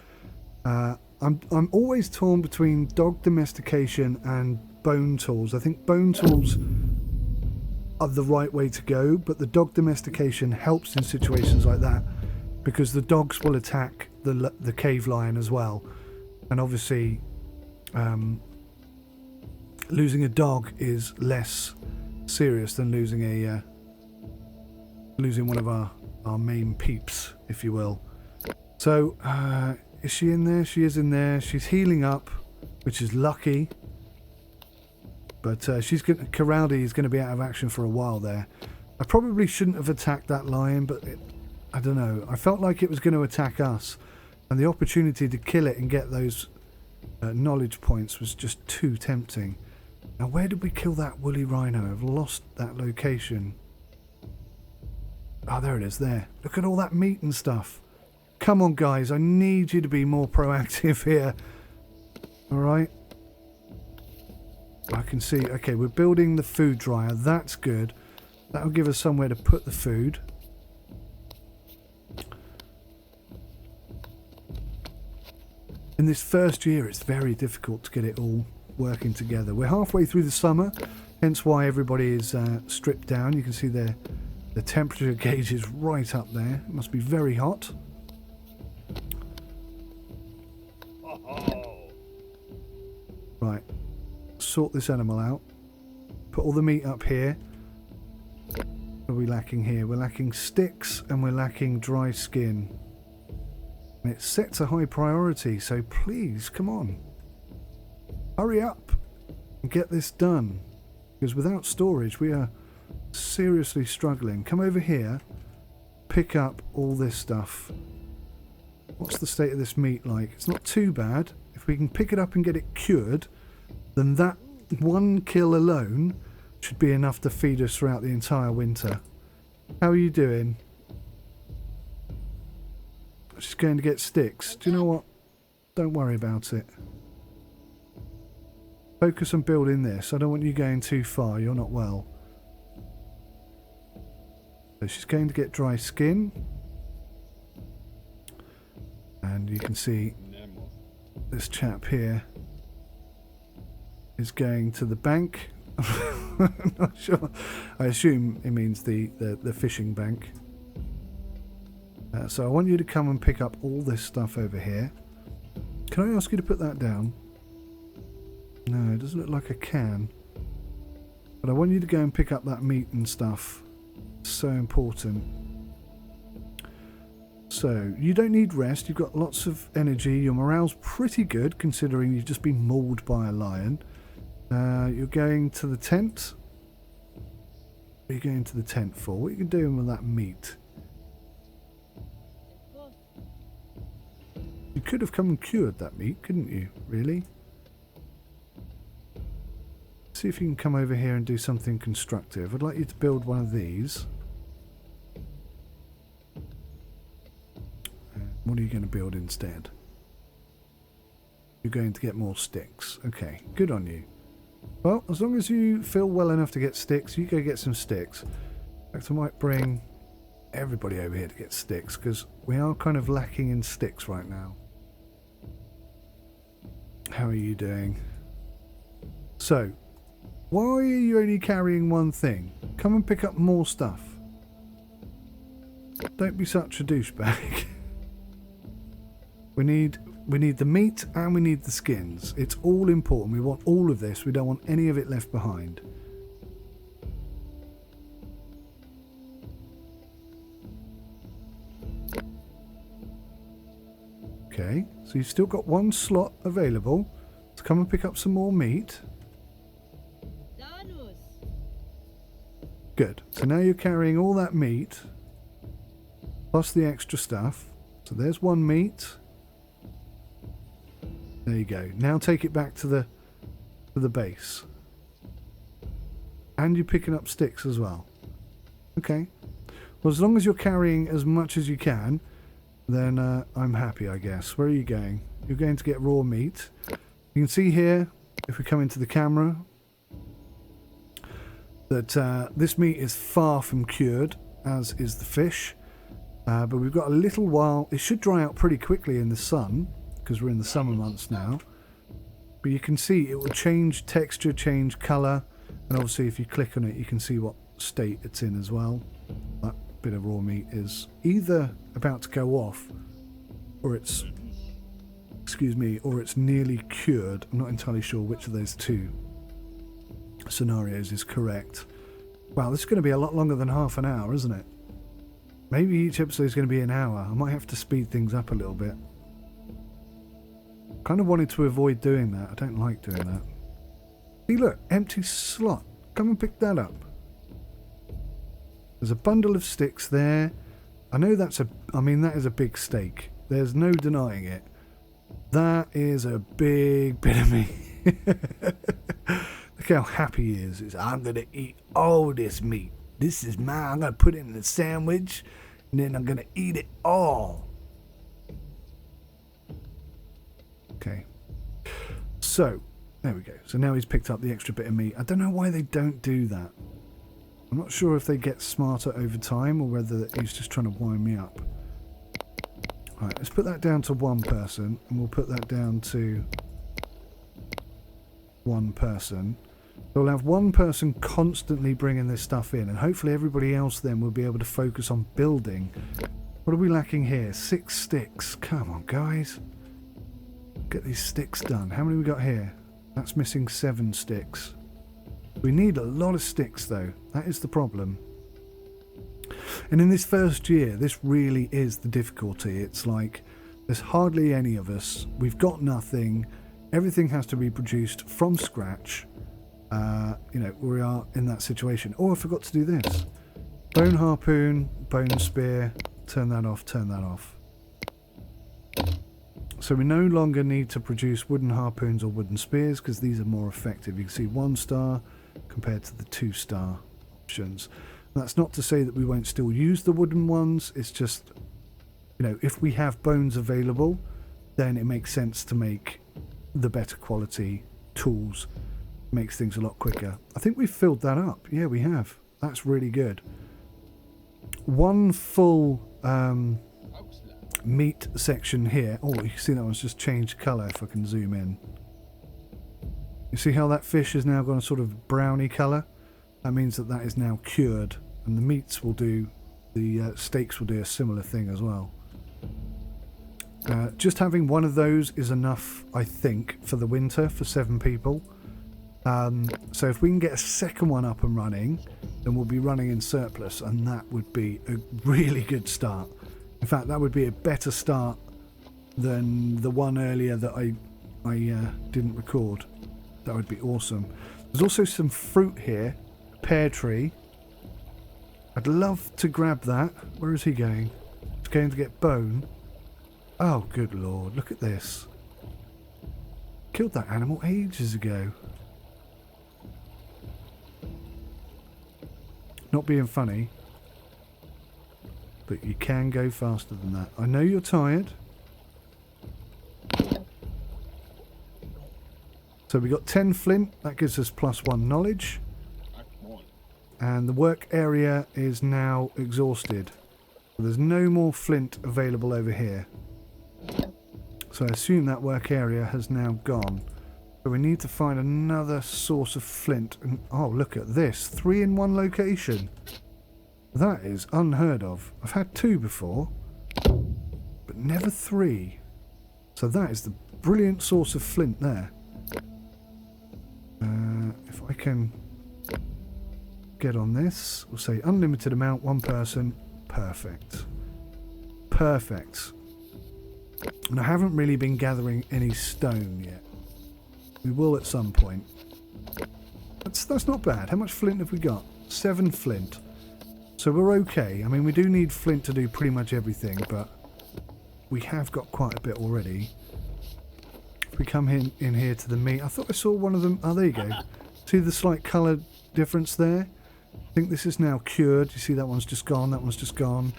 S1: I'm always torn between dog domestication and bone tools. I think bone tools are the right way to go, but the dog domestication helps in situations like that because the dogs will attack the cave lion as well. And obviously losing a dog is less serious than losing one of our main peeps, if you will. So is she in there? She is in there. She's healing up, which is lucky. But Karaldi is going to be out of action for a while there. I probably shouldn't have attacked that lion, but I don't know. I felt like it was going to attack us, and the opportunity to kill it and get those knowledge points was just too tempting. Now, where did we kill that woolly rhino? I've lost that location. Oh, there it is, there. Look at all that meat and stuff. Come on, guys. I need you to be more proactive here. All right. I can see. Okay, we're building the food dryer. That's good. That'll give us somewhere to put the food. In this first year, it's very difficult to get it all working together. We're halfway through the summer, hence why everybody is stripped down. You can see the temperature gauge is right up there. It must be very hot. Right, sort this animal out. Put all the meat up here. What are we lacking here? We're lacking sticks and we're lacking dry skin. And it sets a high priority, so please, come on. Hurry up and get this done. Because without storage, we are seriously struggling. Come over here. Pick up all this stuff. What's the state of this meat like? It's not too bad. If we can pick it up and get it cured, then that one kill alone should be enough to feed us throughout the entire winter. How are you doing? She's going to get sticks. Do you know what? Don't worry about it. Focus on building this. I don't want you going too far. You're not well. So she's going to get dry skin. And you can see this chap here is going to the bank. I'm not sure. I assume it means the fishing bank. So I want you to come and pick up all this stuff over here. Can I ask you to put that down? No, it doesn't look like I can. But I want you to go and pick up that meat and stuff. It's so important. So, you don't need rest. You've got lots of energy. Your morale's pretty good, considering you've just been mauled by a lion. You're going to the tent. What are you going to the tent for? What are you doing with that meat? You could have come and cured that meat, couldn't you? Really? See if you can come over here and do something constructive. I'd like you to build one of these. What are you going to build instead? You're going to get more sticks. Okay, good on you. Well, as long as you feel well enough to get sticks, you go get some sticks. In fact, I might bring everybody over here to get sticks, because we are kind of lacking in sticks right now. How are you doing? So, why are you only carrying one thing? Come and pick up more stuff. Don't be such a douchebag. We need the meat and we need the skins. It's all important. We want all of this. We don't want any of it left behind. Okay, so you've still got one slot available to come and pick up some more meat. Good. So now you're carrying all that meat plus the extra stuff. So there's one meat. There you go. Now take it back to the base. And you're picking up sticks as well. Okay. Well, as long as you're carrying as much as you can, then I'm happy, I guess. Where are you going? You're going to get raw meat. You can see here, if we come into the camera, that this meat is far from cured, as is the fish. But we've got a little while. It should dry out pretty quickly in the sun, because we're in the summer months now. But you can see it will change texture, change colour, and obviously if you click on it you can see what state it's in as well. That bit of raw meat is either about to go off, or it's, excuse me, or it's nearly cured. I'm not entirely sure which of those two scenarios is correct. Wow, this is going to be a lot longer than half an hour, isn't it? Maybe each episode is going to be an hour. I might have to speed things up a little bit. Kind of wanted to avoid doing that. I don't like doing that. See, look, empty slot. Come and pick that up. There's a bundle of sticks there. I know that's I mean, that is a big steak. There's no denying it. That is a big bit of meat. Look how happy he is. I'm going to eat all this meat. This is mine. I'm going to put it in a sandwich, and then I'm going to eat it all. Okay. So, there we go. So now he's picked up the extra bit of meat. I don't know why they don't do that. I'm not sure if they get smarter over time or whether he's just trying to wind me up. Right, let's put that down to one person, and we'll put that down to one person. So we'll have one person constantly bringing this stuff in, and hopefully everybody else then will be able to focus on building. What are we lacking here? 6 sticks. Come on, guys. Get these sticks done. How many we got here? That's missing 7 sticks. We need a lot of sticks though. That is the problem. And in this first year, this really is the difficulty. It's like there's hardly any of us. We've got nothing. Everything has to be produced from scratch. You know, we are in that situation. Oh, I forgot to do this. Bone harpoon, bone spear. Turn that off, turn that off. So we no longer need to produce wooden harpoons or wooden spears because these are more effective. You can see 1 star compared to the 2-star options. And that's not to say that we won't still use the wooden ones. It's just, you know, if we have bones available, then it makes sense to make the better quality tools. Makes things a lot quicker. I think we've filled that up. Yeah, we have. That's really good. One full meat section here. Oh, you can see that one's just changed colour if I can zoom in. You see how that fish has now got a sort of browny colour? That means that that is now cured, and the meats will do, the steaks will do a similar thing as well. Just having one of those is enough, I think, for the winter for 7 people. So if we can get a second one up and running, then we'll be running in surplus, and that would be a really good start. In fact, that would be a better start than the one earlier that I didn't record. That would be awesome. There's also some fruit here, pear tree. I'd love to grab that. Where is he going? He's going to get bone. Oh, good lord, look at this. Killed that animal ages ago. Not being funny, but you can go faster than that. I know you're tired. So we got 10 flint. That gives us +1 knowledge. And the work area is now exhausted. So there's no more flint available over here. So I assume that work area has now gone. So we need to find another source of flint. And oh, look at this. 3 in 1 location. That is unheard of. I've had 2 before, but never 3. So that is the brilliant source of flint there. If I can get on this, we'll say unlimited amount, 1 person. Perfect. Perfect. And I haven't really been gathering any stone yet. We will at some point. That's not bad. How much flint have we got? 7 flint. So we're okay. I mean, we do need flint to do pretty much everything, but we have got quite a bit already. If we come in here to the meat, I thought I saw one of them. Oh, there you go. See the slight colour difference there? I think this is now cured. You see that one's just gone, that one's just gone.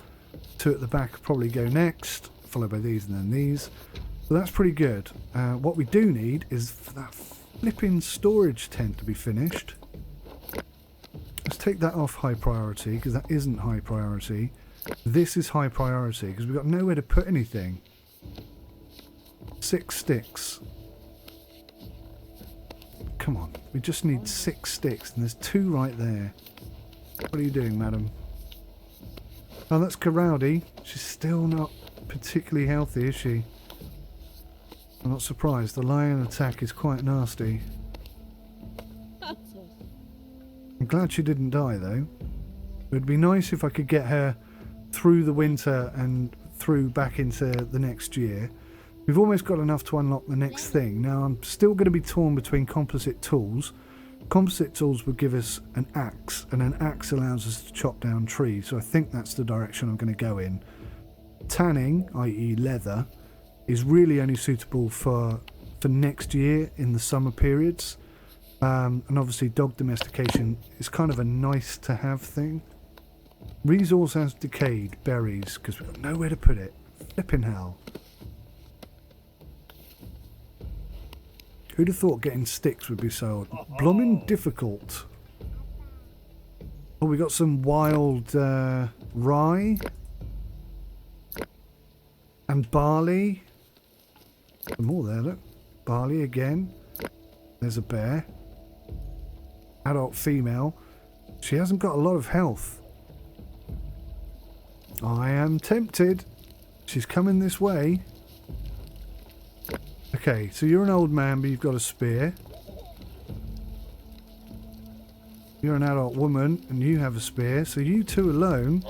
S1: 2 at the back probably go next, followed by these and then these. So that's pretty good. What we do need is for that flipping storage tent to be finished. Let's take that off high priority, because that isn't high priority. This is high priority, because we've got nowhere to put anything. 6 sticks. Come on, we just need 6 sticks, and there's 2 right there. What are you doing, madam? Oh, that's Karowdy. She's still not particularly healthy, is she? I'm not surprised. The lion attack is quite nasty. I'm glad she didn't die, though. It would be nice if I could get her through the winter and through back into the next year. We've almost got enough to unlock the next thing. Now, I'm still going to be torn between Composite Tools. Composite Tools would give us an axe, and an axe allows us to chop down trees, so I think that's the direction I'm going to go in. Tanning, i.e. leather, is really only suitable for next year in the summer periods. And obviously dog domestication is kind of a nice to have thing. Resource has decayed, berries, because we've got nowhere to put it. Flipping hell. Who'd have thought getting sticks would be so blooming difficult? Oh, we got some wild rye and barley. Some more there, look. Barley again. There's a bear. Adult female. She hasn't got a lot of health. I am tempted. She's coming this way. Okay, so you're an old man, but you've got a spear. You're an adult woman, and you have a spear, so you two alone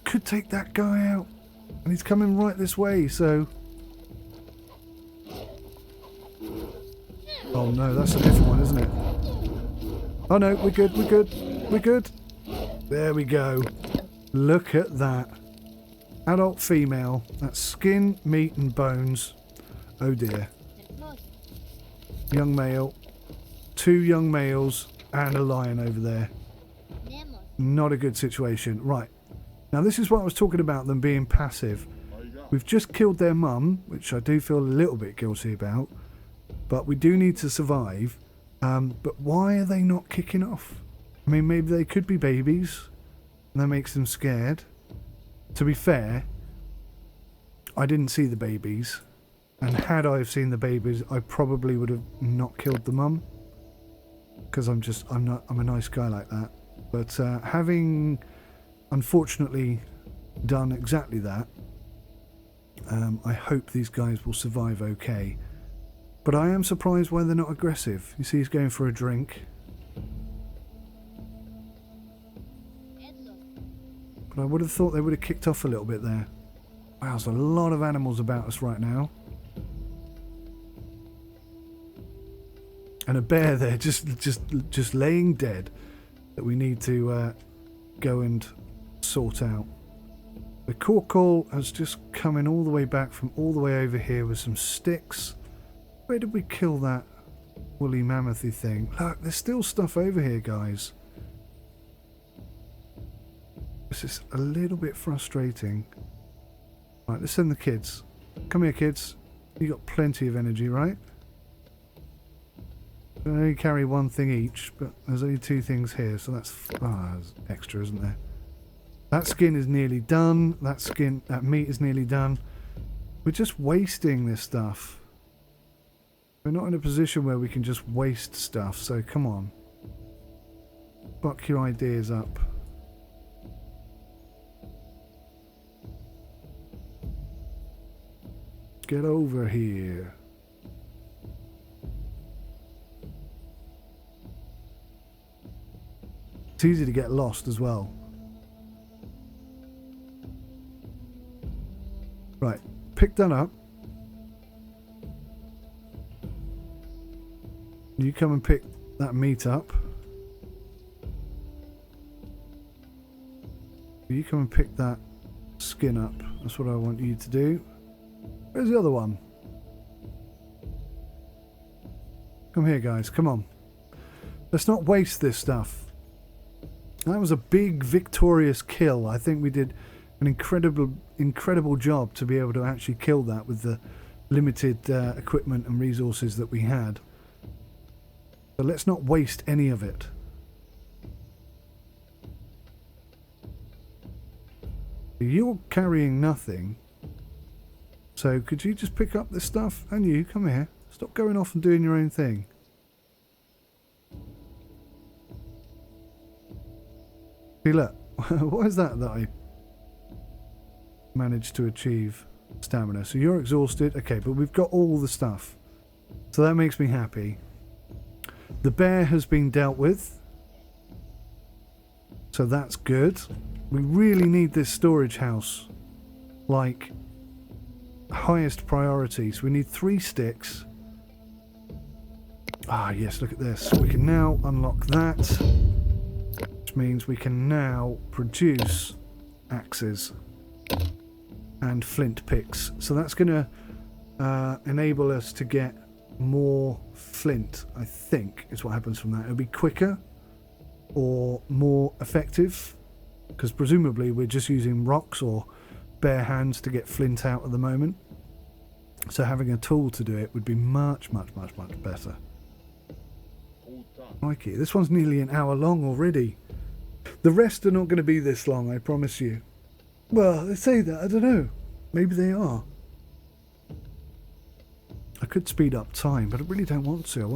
S1: could take that guy out. And he's coming right this way, so... Oh no, that's a different one, isn't it? Oh no, we're good, we're good, we're good. There we go. Look at that. Adult female. That's skin, meat and bones. Oh dear. Young male. 2 young males and a lion over there. Not a good situation. Right. Now this is what I was talking about, them being passive. We've just killed their mum, which I do feel a little bit guilty about. But we do need to survive. But why are they not kicking off? I mean, maybe they could be babies. And that makes them scared. To be fair, I didn't see the babies. And had I have seen the babies, I probably would have not killed the mum. Because I'm a nice guy like that. But having, unfortunately, done exactly that, I hope these guys will survive okay. But I am surprised why they're not aggressive. You see he's going for a drink. But I would have thought they would have kicked off a little bit there. Wow, there's a lot of animals about us right now. And a bear there just laying dead that we need to go and sort out. The Korkal has just come in all the way back from all the way over here with some sticks. Where did we kill that woolly mammothy thing? Look, there's still stuff over here, guys. This is a little bit frustrating. Right, let's send the kids. Come here, kids. You got plenty of energy, right? They only carry 1 thing each, but there's only 2 things here, so that's there's extra, isn't there? That skin is nearly done. That meat is nearly done. We're just wasting this stuff. We're not in a position where we can just waste stuff, so come on. Buck your ideas up. Get over here. It's easy to get lost as well. Right, pick that up. You come and pick that meat up. You come and pick that skin up. That's what I want you to do. Where's the other one? Come here, guys. Come on. Let's not waste this stuff. That was a big victorious kill. I think we did an incredible job to be able to actually kill that with the limited equipment and resources that we had. But let's not waste any of it. You're carrying nothing. So could you just pick up this stuff? And you, come here. Stop going off and doing your own thing. See, look. What is that I managed to achieve? Stamina. So you're exhausted. Okay, but we've got all the stuff. So that makes me happy. The bear has been dealt with. So that's good. We really need this storage house. Like, highest priority. So we need 3 sticks. Ah, yes, look at this. We can now unlock that. Which means we can now produce axes and flint picks. So that's going to enable us to get more flint, I think, is what happens from that. It'll be quicker or more effective, because presumably we're just using rocks or bare hands to get flint out at the moment. So having a tool to do it would be much better. Mikey, this one's nearly an hour long already. The rest are not going to be this long, I promise you. Well, they say that, I don't know. Maybe they are. I could speed up time, but I really don't want to. I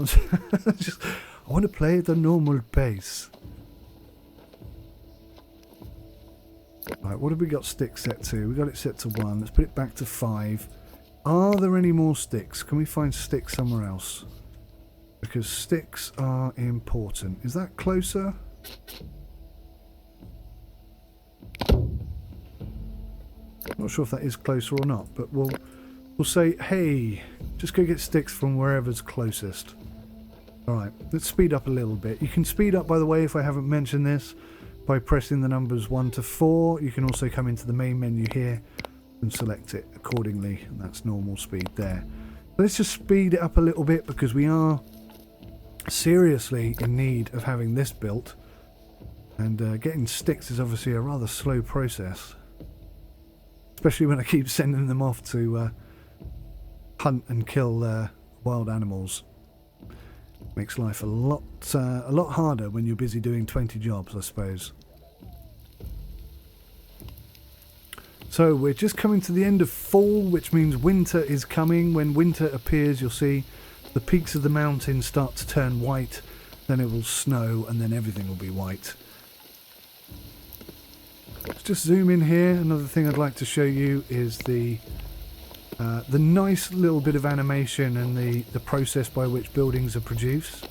S1: want to play at the normal pace. Right, what have we got sticks set to? We got it set to 1. Let's put it back to 5. Are there any more sticks? Can we find sticks somewhere else? Because sticks are important. Is that closer? Not sure if that is closer or not, but we'll say, hey, just go get sticks from wherever's closest. Alright, let's speed up a little bit. You can speed up, by the way, if I haven't mentioned this, by pressing the numbers 1 to 4. You can also come into the main menu here and select it accordingly, and that's normal speed there. Let's just speed it up a little bit, because we are seriously in need of having this built, and getting sticks is obviously a rather slow process, especially when I keep sending them off to hunt and kill wild animals. Makes life a lot harder when you're busy doing 20 jobs, I suppose. So we're just coming to the end of fall, which means winter is coming. When winter appears, you'll see the peaks of the mountains start to turn white, then it will snow, and then everything will be white. Let's just zoom in here. Another thing I'd like to show you is the nice little bit of animation and the process by which buildings are produced.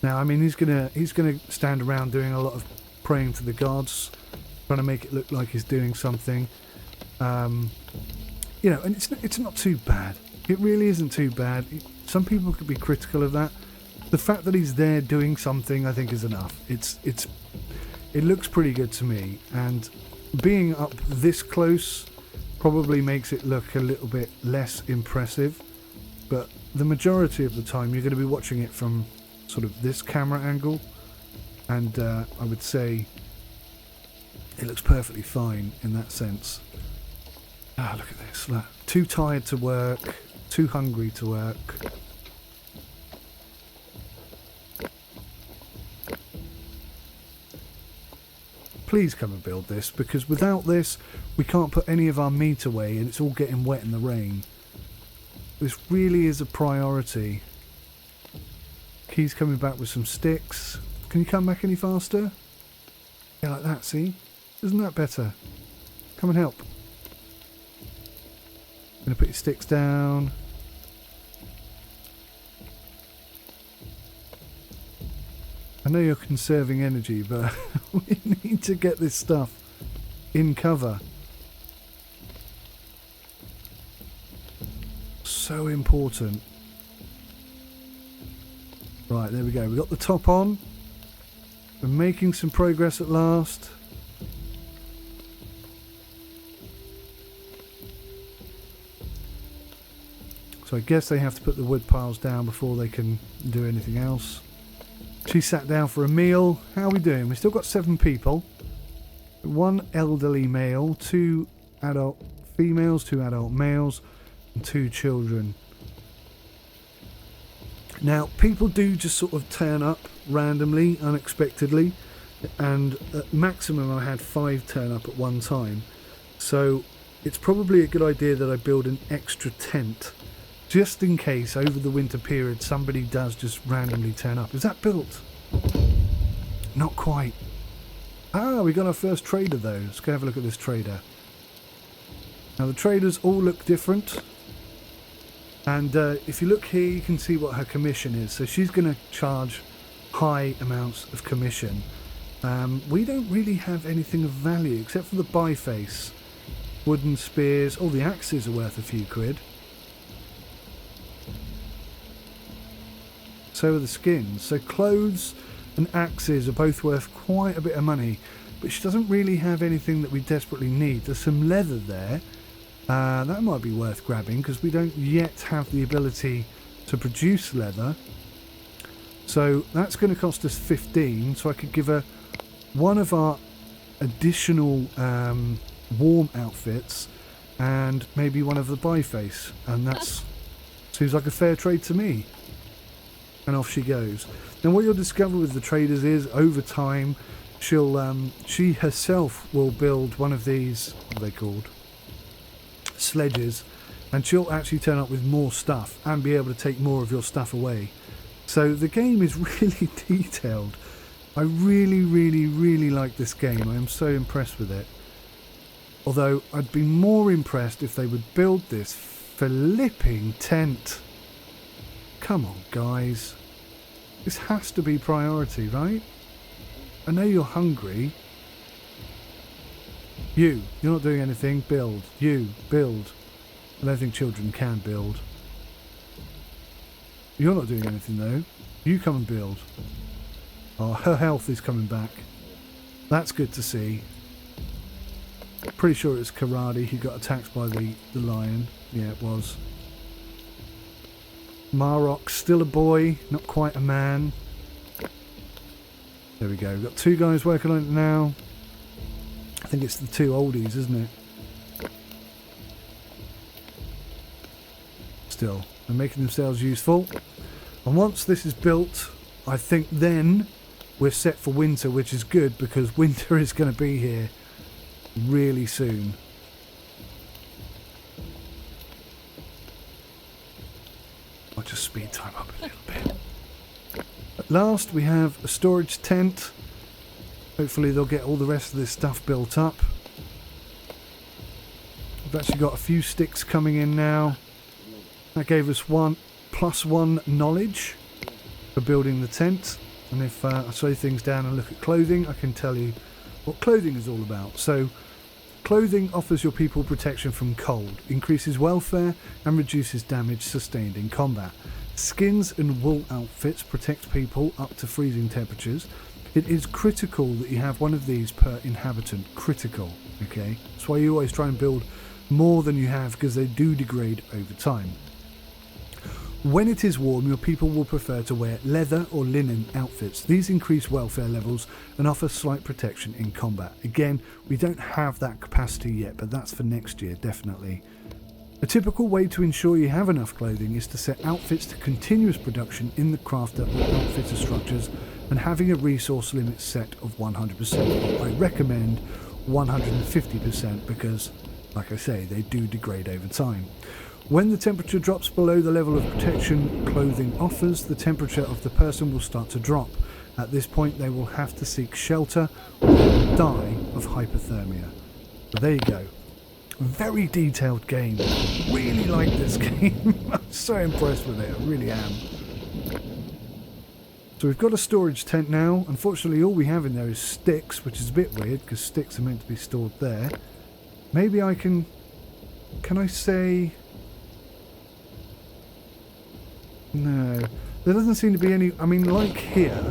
S1: Now, I mean, he's gonna stand around doing a lot of praying to the gods, trying to make it look like he's doing something. You know, and it's not too bad. It really isn't too bad. Some people could be critical of that. The fact that he's there doing something, I think, is enough. It looks pretty good to me, and being up this close probably makes it look a little bit less impressive, but the majority of the time you're going to be watching it from sort of this camera angle, and I would say it looks perfectly fine in that sense. Ah, look at this. Look. Too tired to work, too hungry to work. Please come and build this, because without this we can't put any of our meat away and it's all getting wet in the rain. This really is a priority. Key's coming back with some sticks. Can you come back any faster? Yeah, like that, see? Isn't that better? Come and help. Gonna put your sticks down. I know you're conserving energy, but we need to get this stuff in cover. So important. Right, there we go. We got the top on. We're making some progress at last. So I guess they have to put the wood piles down before they can do anything else. She sat down for a meal. How are we doing? We've still got 7 people. 1 elderly male, 2 adult females, 2 adult males, and 2 children. Now, people do just sort of turn up randomly, unexpectedly, and at maximum I had 5 turn up at one time. So it's probably a good idea that I build an extra tent, just in case over the winter period somebody does just randomly turn up. Is that built? Not quite. Ah, we got our first trader though. Let's go have a look at this trader. Now the traders all look different. And if you look here, you can see what her commission is. So she's going to charge high amounts of commission. We don't really have anything of value except for the biface. Wooden spears. All the axes are worth a few quid. So are the skins. So clothes and axes are both worth quite a bit of money. But she doesn't really have anything that we desperately need. There's some leather there. That might be worth grabbing because we don't yet have the ability to produce leather. So that's going to cost us 15. So I could give her one of our additional warm outfits and maybe one of the biface. And that seems like a fair trade to me. And off she goes. Now what you'll discover with the traders is over time she herself will build one of these, what are they called? Sledges, and she'll actually turn up with more stuff and be able to take more of your stuff away. So the game is really detailed. I really like this game. I am so impressed with it. Although I'd be more impressed if they would build this flipping tent. Come on guys, this has to be priority, right? I know you're hungry. You're not doing anything. Build. You, build. I don't think children can build. You're not doing anything though. You come and build. Oh, her health is coming back. That's good to see. Pretty sure it's Karadi who got attacked by the lion. Yeah, it was. Marok, still a boy, not quite a man. There we go. We've got 2 guys working on it now. I think it's the 2 oldies, isn't it? Still, they're making themselves useful. And once this is built, I think then we're set for winter, which is good because winter is going to be here really soon. I'll just speed time up a little bit. At last, we have a storage tent. Hopefully they'll get all the rest of this stuff built up. We've actually got a few sticks coming in now. That gave us +1 knowledge for building the tent. And if I slow things down and look at clothing, I can tell you what clothing is all about. So clothing offers your people protection from cold, increases welfare and reduces damage sustained in combat. Skins and wool outfits protect people up to freezing temperatures. It is critical that you have one of these per inhabitant. Critical, okay? That's why you always try and build more than you have because they do degrade over time. When it is warm, your people will prefer to wear leather or linen outfits. These increase welfare levels and offer slight protection in combat. Again, we don't have that capacity yet, but that's for next year, definitely. A typical way to ensure you have enough clothing is to set outfits to continuous production in the crafter or outfitter structures and having a resource limit set of 100%. I recommend 150% because, like I say, they do degrade over time. When the temperature drops below the level of protection clothing offers, the temperature of the person will start to drop. At this point, they will have to seek shelter or die of hypothermia. But there you go. Very detailed game. Really like this game. I'm so impressed with it. I really am. So we've got a storage tent now. Unfortunately, all we have in there is sticks, which is a bit weird because sticks are meant to be stored there. Maybe I can... Can I say... No, there doesn't seem to be any. I mean, like here,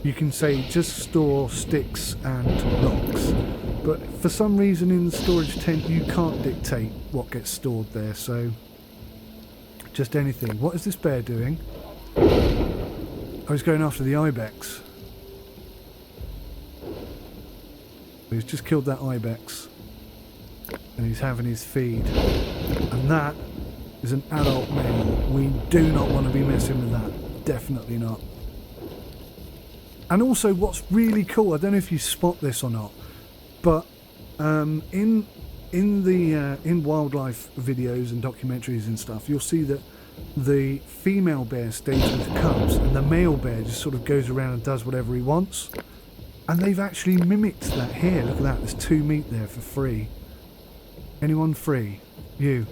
S1: you can say just store sticks and rocks, but for some reason in the storage tent you can't dictate what gets stored there, so just anything. What is this bear doing? Oh, he's going after the ibex. He's just killed that ibex. And he's having his feed. And that is an adult male. We do not want to be messing with that. Definitely not. And also what's really cool, I don't know if you spot this or not, but in wildlife videos and documentaries and stuff, you'll see that the female bear stays with cubs and the male bear just sort of goes around and does whatever he wants. And they've actually mimicked that here. Look at that, there's 2 meat there for free. Anyone free? You.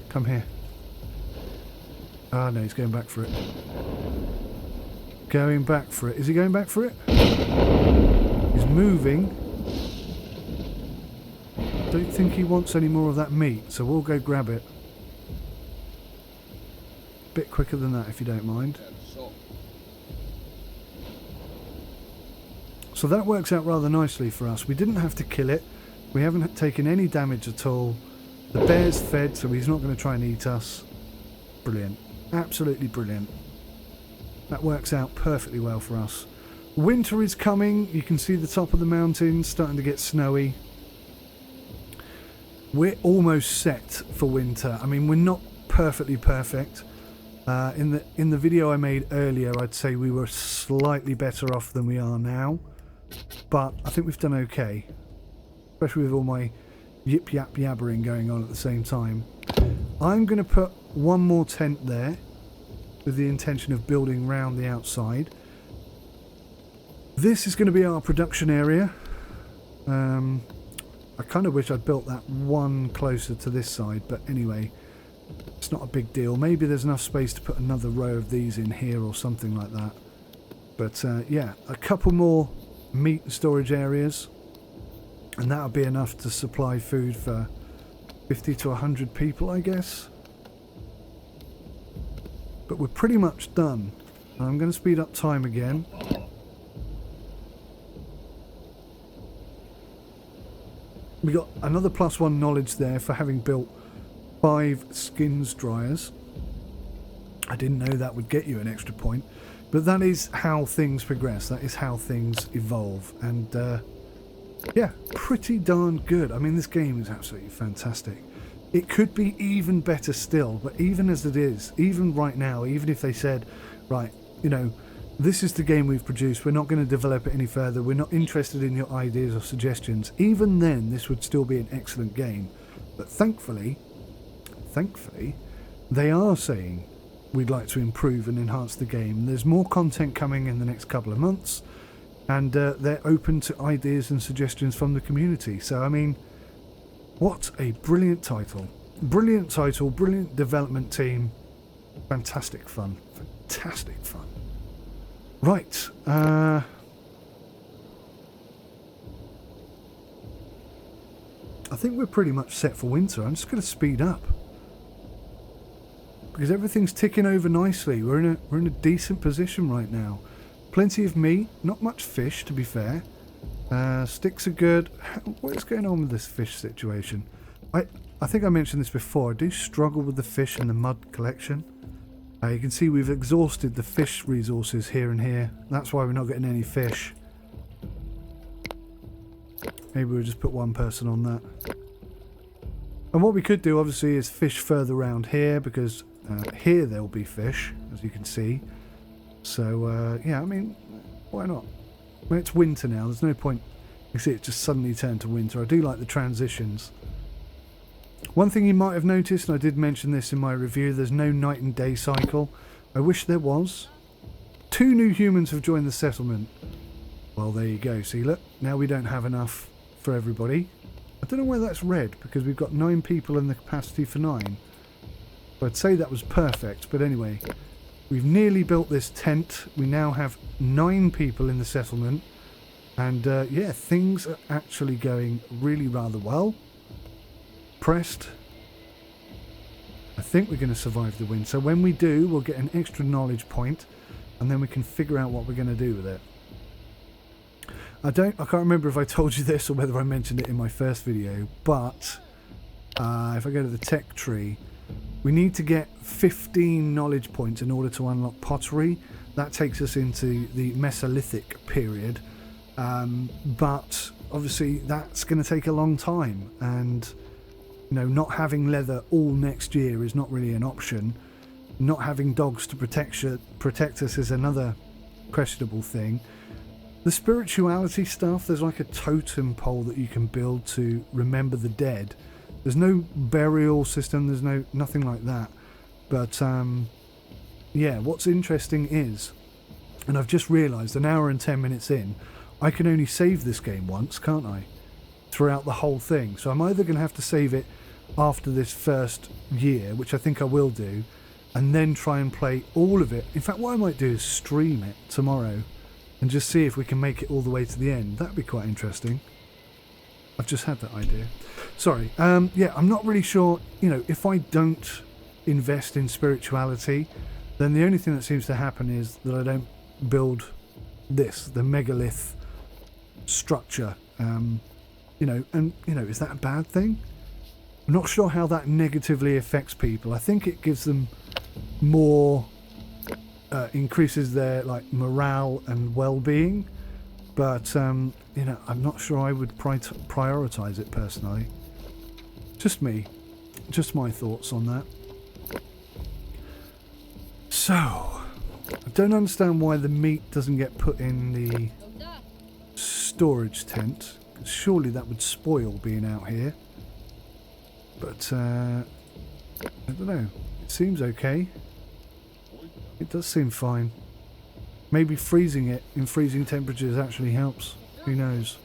S1: Come here. Ah, no, he's going back for it. Going back for it. Is he going back for it? He's moving. Don't think he wants any more of that meat, so we'll go grab it. Bit quicker than that, if you don't mind. So that works out rather nicely for us. We didn't have to kill it. We haven't taken any damage at all. The bear's fed, so he's not going to try and eat us. Brilliant. Absolutely brilliant. That works out perfectly well for us. Winter is coming. You can see the top of the mountains starting to get snowy. We're almost set for winter. I mean, we're not perfectly perfect. In the video I made earlier, I'd say we were slightly better off than we are now. But I think we've done okay. Especially with all my yip yap yabbering going on at the same time. I'm going to put one more tent there with the intention of building round the outside. This is going to be our production area. I kind of wish I'd built that one closer to this side, but anyway, it's not a big deal. Maybe there's enough space to put another row of these in here or something like that. But yeah, a couple more meat storage areas, and that'll be enough to supply food for 50 to 100 people, I guess. But we're pretty much done. I'm going to speed up time again. We got another +1 knowledge there for having built 5 skins dryers. I didn't know that would get you an extra point, but that is how things progress. That is how things evolve, and yeah, pretty darn good. I mean, this game is absolutely fantastic. It could be even better still, but even as it is, even right now, even if they said, right, you know, this is the game we've produced, we're not going to develop it any further, we're not interested in your ideas or suggestions, even then this would still be an excellent game. But thankfully, they are saying we'd like to improve and enhance the game. There's more content coming in the next couple of months, and they're open to ideas and suggestions from the community. So I mean, what a brilliant title, brilliant development team, fantastic fun. Right, I think we're pretty much set for winter. I'm just going to speed up because everything's ticking over nicely. We're in a decent position right now. Plenty of meat, not much fish to be fair. Sticks are good. What is going on with this fish situation? I think I mentioned this before. I do struggle with the fish and the mud collection. You can see we've exhausted the fish resources here and here. That's why we're not getting any fish. Maybe we'll just put one person on that. And what we could do obviously is fish further around here, because here there'll be fish, as you can see. So yeah, I mean, why not? When it's winter now, there's no point. You see it just suddenly turned to winter. I do like the transitions. One thing you might have noticed, and I did mention this in my review, there's no night and day cycle. I wish there was. 2 new humans have joined the settlement. Well, there you go. See, look, now we don't have enough for everybody. I don't know why that's red, because we've got 9 people in the capacity for 9. So I'd say that was perfect, but anyway, we've nearly built this tent. We now have 9 people in the settlement, and yeah, things are actually going really rather well. Pressed. I think we're going to survive the winter. When we do, we'll get an extra knowledge point, and then we can figure out what we're going to do with it. I can't remember if I told you this or whether I mentioned it in my first video, but if I go to the tech tree, we need to get 15 knowledge points in order to unlock pottery. that takes us into the Mesolithic period. But obviously that's going to take a long time, and not having leather all next year is not really an option. Not having dogs to protect us is another questionable thing. The spirituality stuff, there's like a totem pole that you can build to remember the dead. There's no burial system, there's nothing like that. But yeah, what's interesting is, and I've just realised an hour and 10 minutes in, I can only save this game once, can't I? Throughout the whole thing. So I'm either going to have to save it after this first year, which I think I will do, and then try and play all of it. In fact, what I might do is stream it tomorrow and just see if we can make it all the way to the end. That'd be quite interesting. I've just had that idea. Sorry. Yeah, I'm not really sure, if I don't invest in spirituality, then the only thing that seems to happen is that I don't build the megalith structure. Is that a bad thing? I'm not sure how that negatively affects people. I think it gives them more, increases their morale and well-being, but I'm not sure I would prioritize it personally. Just me, just my thoughts on that. So, I don't understand why the meat doesn't get put in the storage tent. Surely that would spoil being out here. But, I don't know. It seems okay. It does seem fine. Maybe freezing it in freezing temperatures actually helps. Who knows?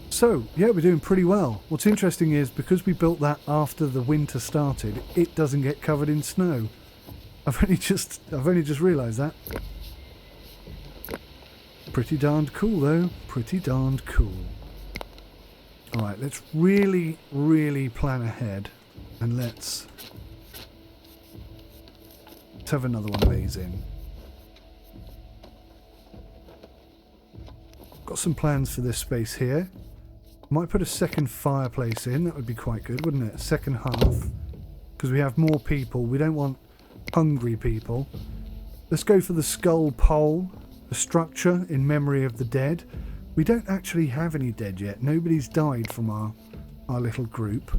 S1: So, yeah, we're doing pretty well. What's interesting is, because we built that after the winter started, it doesn't get covered in snow. I've only just realised that. Pretty darned cool, though. Pretty darned cool. Alright, let's really, really plan ahead. And let's have another one of these in. Got some plans for this space here. Might put a second fireplace in. That would be quite good, wouldn't it? A second half. Because we have more people. We don't want hungry people. Let's go for the skull pole. A structure in memory of the dead. We don't actually have any dead yet. Nobody's died from our little group.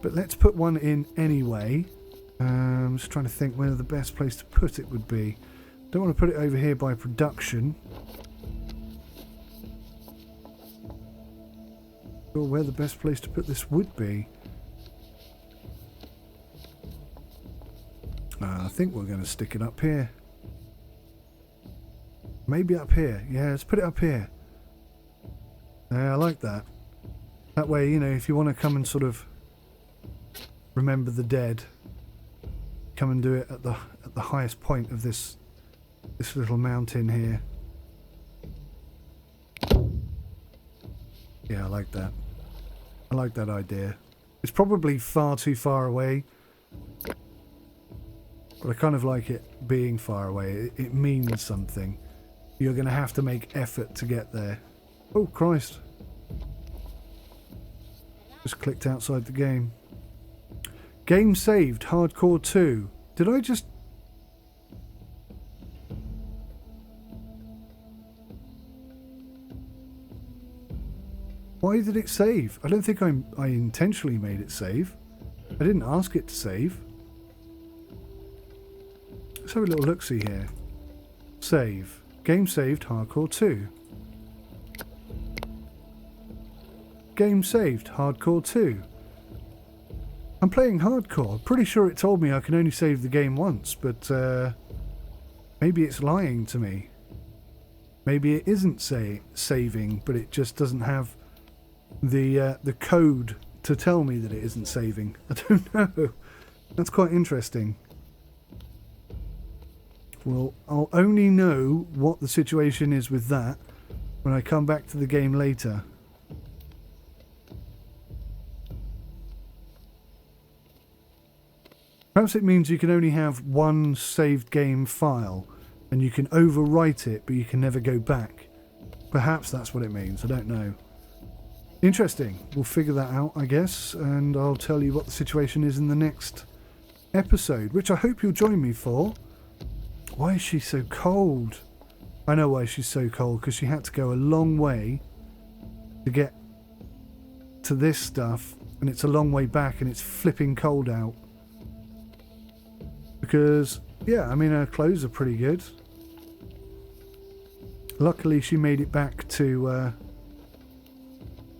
S1: But let's put one in anyway. I'm just trying to think where the best place to put it would be. Don't want to put it over here by production. Or where the best place to put this would be. I think we're going to stick it up here. Maybe up here. Yeah, let's put it up here. Yeah, I like that. That way, if you want to come and sort of remember the dead, come and do it at the highest point of this little mountain here. Yeah, I like that. I like that idea. It's probably far too far away, but I kind of like it being far away. It means something. You're going to have to make effort to get there. Oh, Christ. Just clicked outside the game. Game saved, Hardcore 2. Did I just... Why did it save? I don't think I intentionally made it save. I didn't ask it to save. Let's have a little look-see here. Save. Game saved, Hardcore 2. Game saved, Hardcore 2. I'm playing Hardcore. Pretty sure it told me I can only save the game once, but maybe it's lying to me. Maybe it isn't saving, but it just doesn't have the code to tell me that it isn't saving. I don't know. That's quite interesting. Well, I'll only know what the situation is with that when I come back to the game later. Perhaps it means you can only have one saved game file and you can overwrite it, but you can never go back. Perhaps that's what it means. I don't know. Interesting. We'll figure that out, I guess, and I'll tell you what the situation is in the next episode, which I hope you'll join me for. Why is she so cold? I know why she's so cold, because she had to go a long way to get to this stuff, and it's a long way back, and it's flipping cold out. Because, yeah, I mean, her clothes are pretty good. Luckily, she made it back to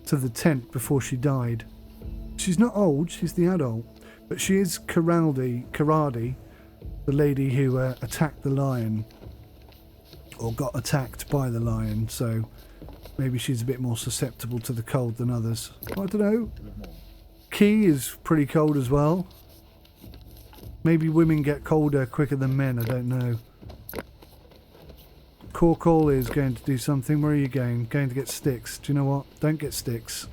S1: the tent before she died. She's not old, she's the adult, but she is Karadi, the lady who attacked the lion, or got attacked by the lion, so maybe she's a bit more susceptible to the cold than others. I don't know. Key is pretty cold as well. Maybe women get colder quicker than men, I don't know. Corkle is going to do something. Where are you going? Going to get sticks. Do you know what? Don't get sticks.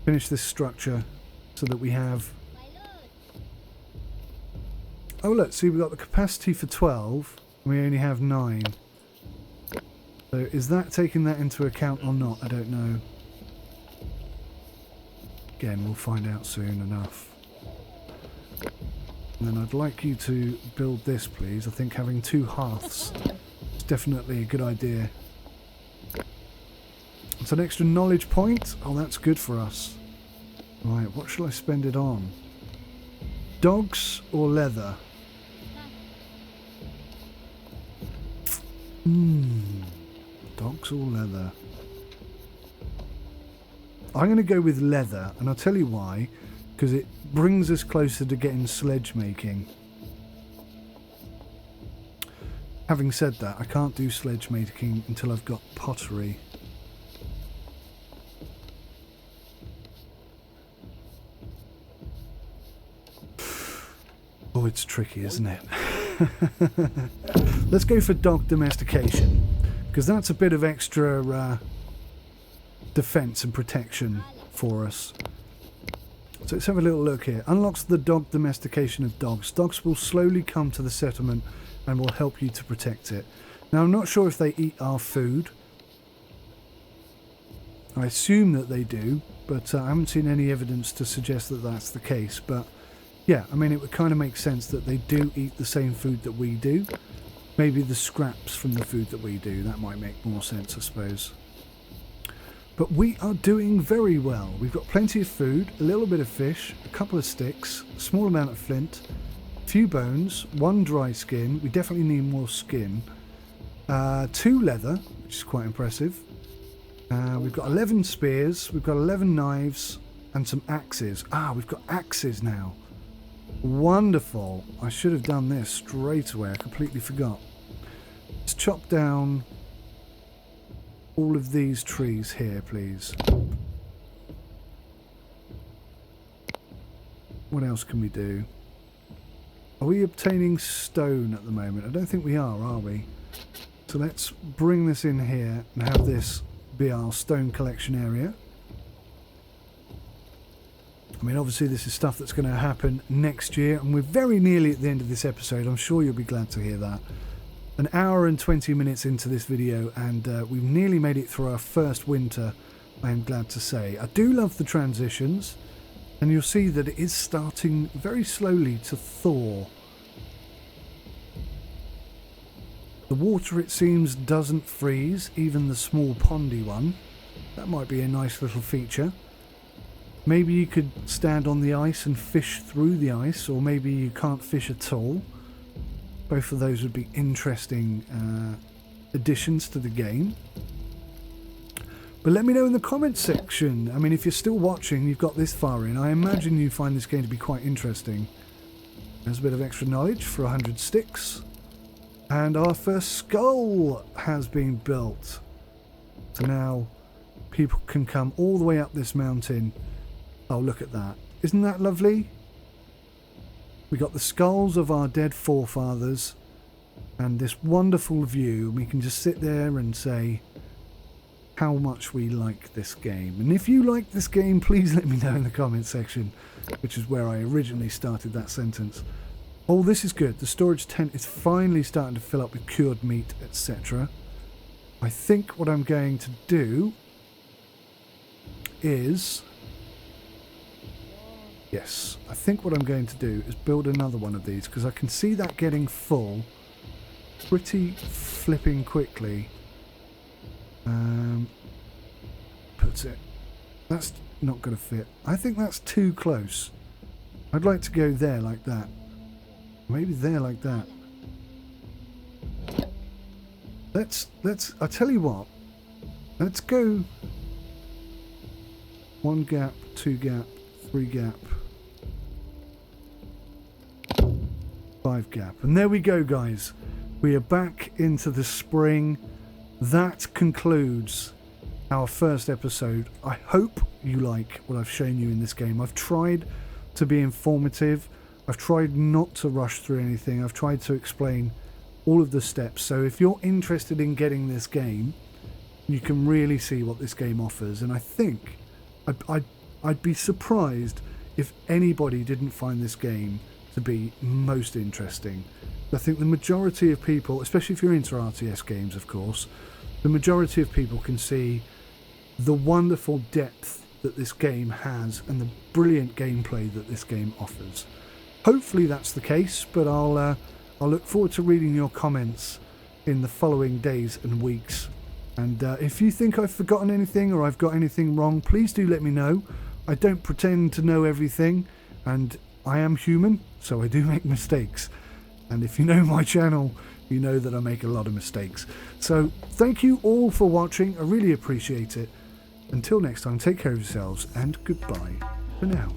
S1: Finish this structure so that we have... Oh look, see, we've got the capacity for 12 and we only have 9. So is that taking that into account or not? I don't know. Again, we'll find out soon enough. And then I'd like you to build this, please. I think having 2 hearths is definitely a good idea. It's an extra knowledge point. Oh, that's good for us. Right, what shall I spend it on? Dogs or leather? Dogs or leather? I'm going to go with leather, and I'll tell you why. Because it brings us closer to getting sledge making. Having said that, I can't do sledge making until I've got pottery. Oh, it's tricky, isn't it? Let's go for dog domestication, because that's a bit of extra defense and protection for us. So let's have a little look here. Unlocks the dog domestication of dogs. Dogs will slowly come to the settlement and will help you to protect it. Now, I'm not sure if they eat our food. I assume that they do, but I haven't seen any evidence to suggest that that's the case. But yeah, I mean, it would kind of make sense that they do eat the same food that we do. Maybe the scraps from the food that we do. That might make more sense, I suppose. But we are doing very well. We've got plenty of food, a little bit of fish, a couple of sticks, a small amount of flint, a few bones, 1 dry skin. We definitely need more skin. 2 leather, which is quite impressive. We've got 11 spears, we've got 11 knives, and some axes. Ah, we've got axes now. Wonderful. I should have done this straight away. I completely forgot. Let's chop down all of these trees here, please. What else can we do? Are we obtaining stone at the moment? I don't think we are we? So let's bring this in here and have this be our stone collection area. I mean, obviously this is stuff that's going to happen next year, and we're very nearly at the end of this episode. I'm sure you'll be glad to hear that. An hour and 20 minutes into this video, and we've nearly made it through our first winter, I am glad to say. I do love the transitions, and you'll see that it is starting very slowly to thaw. The water, it seems, doesn't freeze, even the small pondy one. That might be a nice little feature. Maybe you could stand on the ice and fish through the ice, or maybe you can't fish at all. Both of those would be interesting additions to the game. But let me know in the comments section. I mean, if you're still watching, you've got this far in, I imagine you find this game to be quite interesting. There's a bit of extra knowledge for 100 sticks. And our first skull has been built. So now people can come all the way up this mountain. Oh, look at that. Isn't that lovely? We got the skulls of our dead forefathers and this wonderful view. We can just sit there and say how much we like this game. And if you like this game, please let me know in the comments section, which is where I originally started that sentence. Oh, this is good. The storage tent is finally starting to fill up with cured meat, etc. I think what I'm going to do is... Yes, I think what I'm going to do is build another one of these, because I can see that getting full pretty flipping quickly puts it. That's not going to fit. I think that's too close. I'd like to go there like that. Maybe there like that. Let's, I tell you what, let's go 1 gap, 2 gap, 3 gap, 5 gap. And there we go, guys. We are back into the spring. That concludes our first episode. I hope you like what I've shown you in this game. I've tried to be informative. I've tried not to rush through anything. I've tried to explain all of the steps. So if you're interested in getting this game, you can really see what this game offers. And I think I'd be surprised if anybody didn't find this game to be most interesting. I think the majority of people, especially if you're into RTS games, of course, the majority of people can see the wonderful depth that this game has and the brilliant gameplay that this game offers. Hopefully that's the case, but I'll look forward to reading your comments in the following days and weeks. And if you think I've forgotten anything or I've got anything wrong, please do let me know. I don't pretend to know everything, and I am human, so I do make mistakes. And if you know my channel, you know that I make a lot of mistakes. So thank you all for watching. I really appreciate it. Until next time, take care of yourselves and goodbye for now.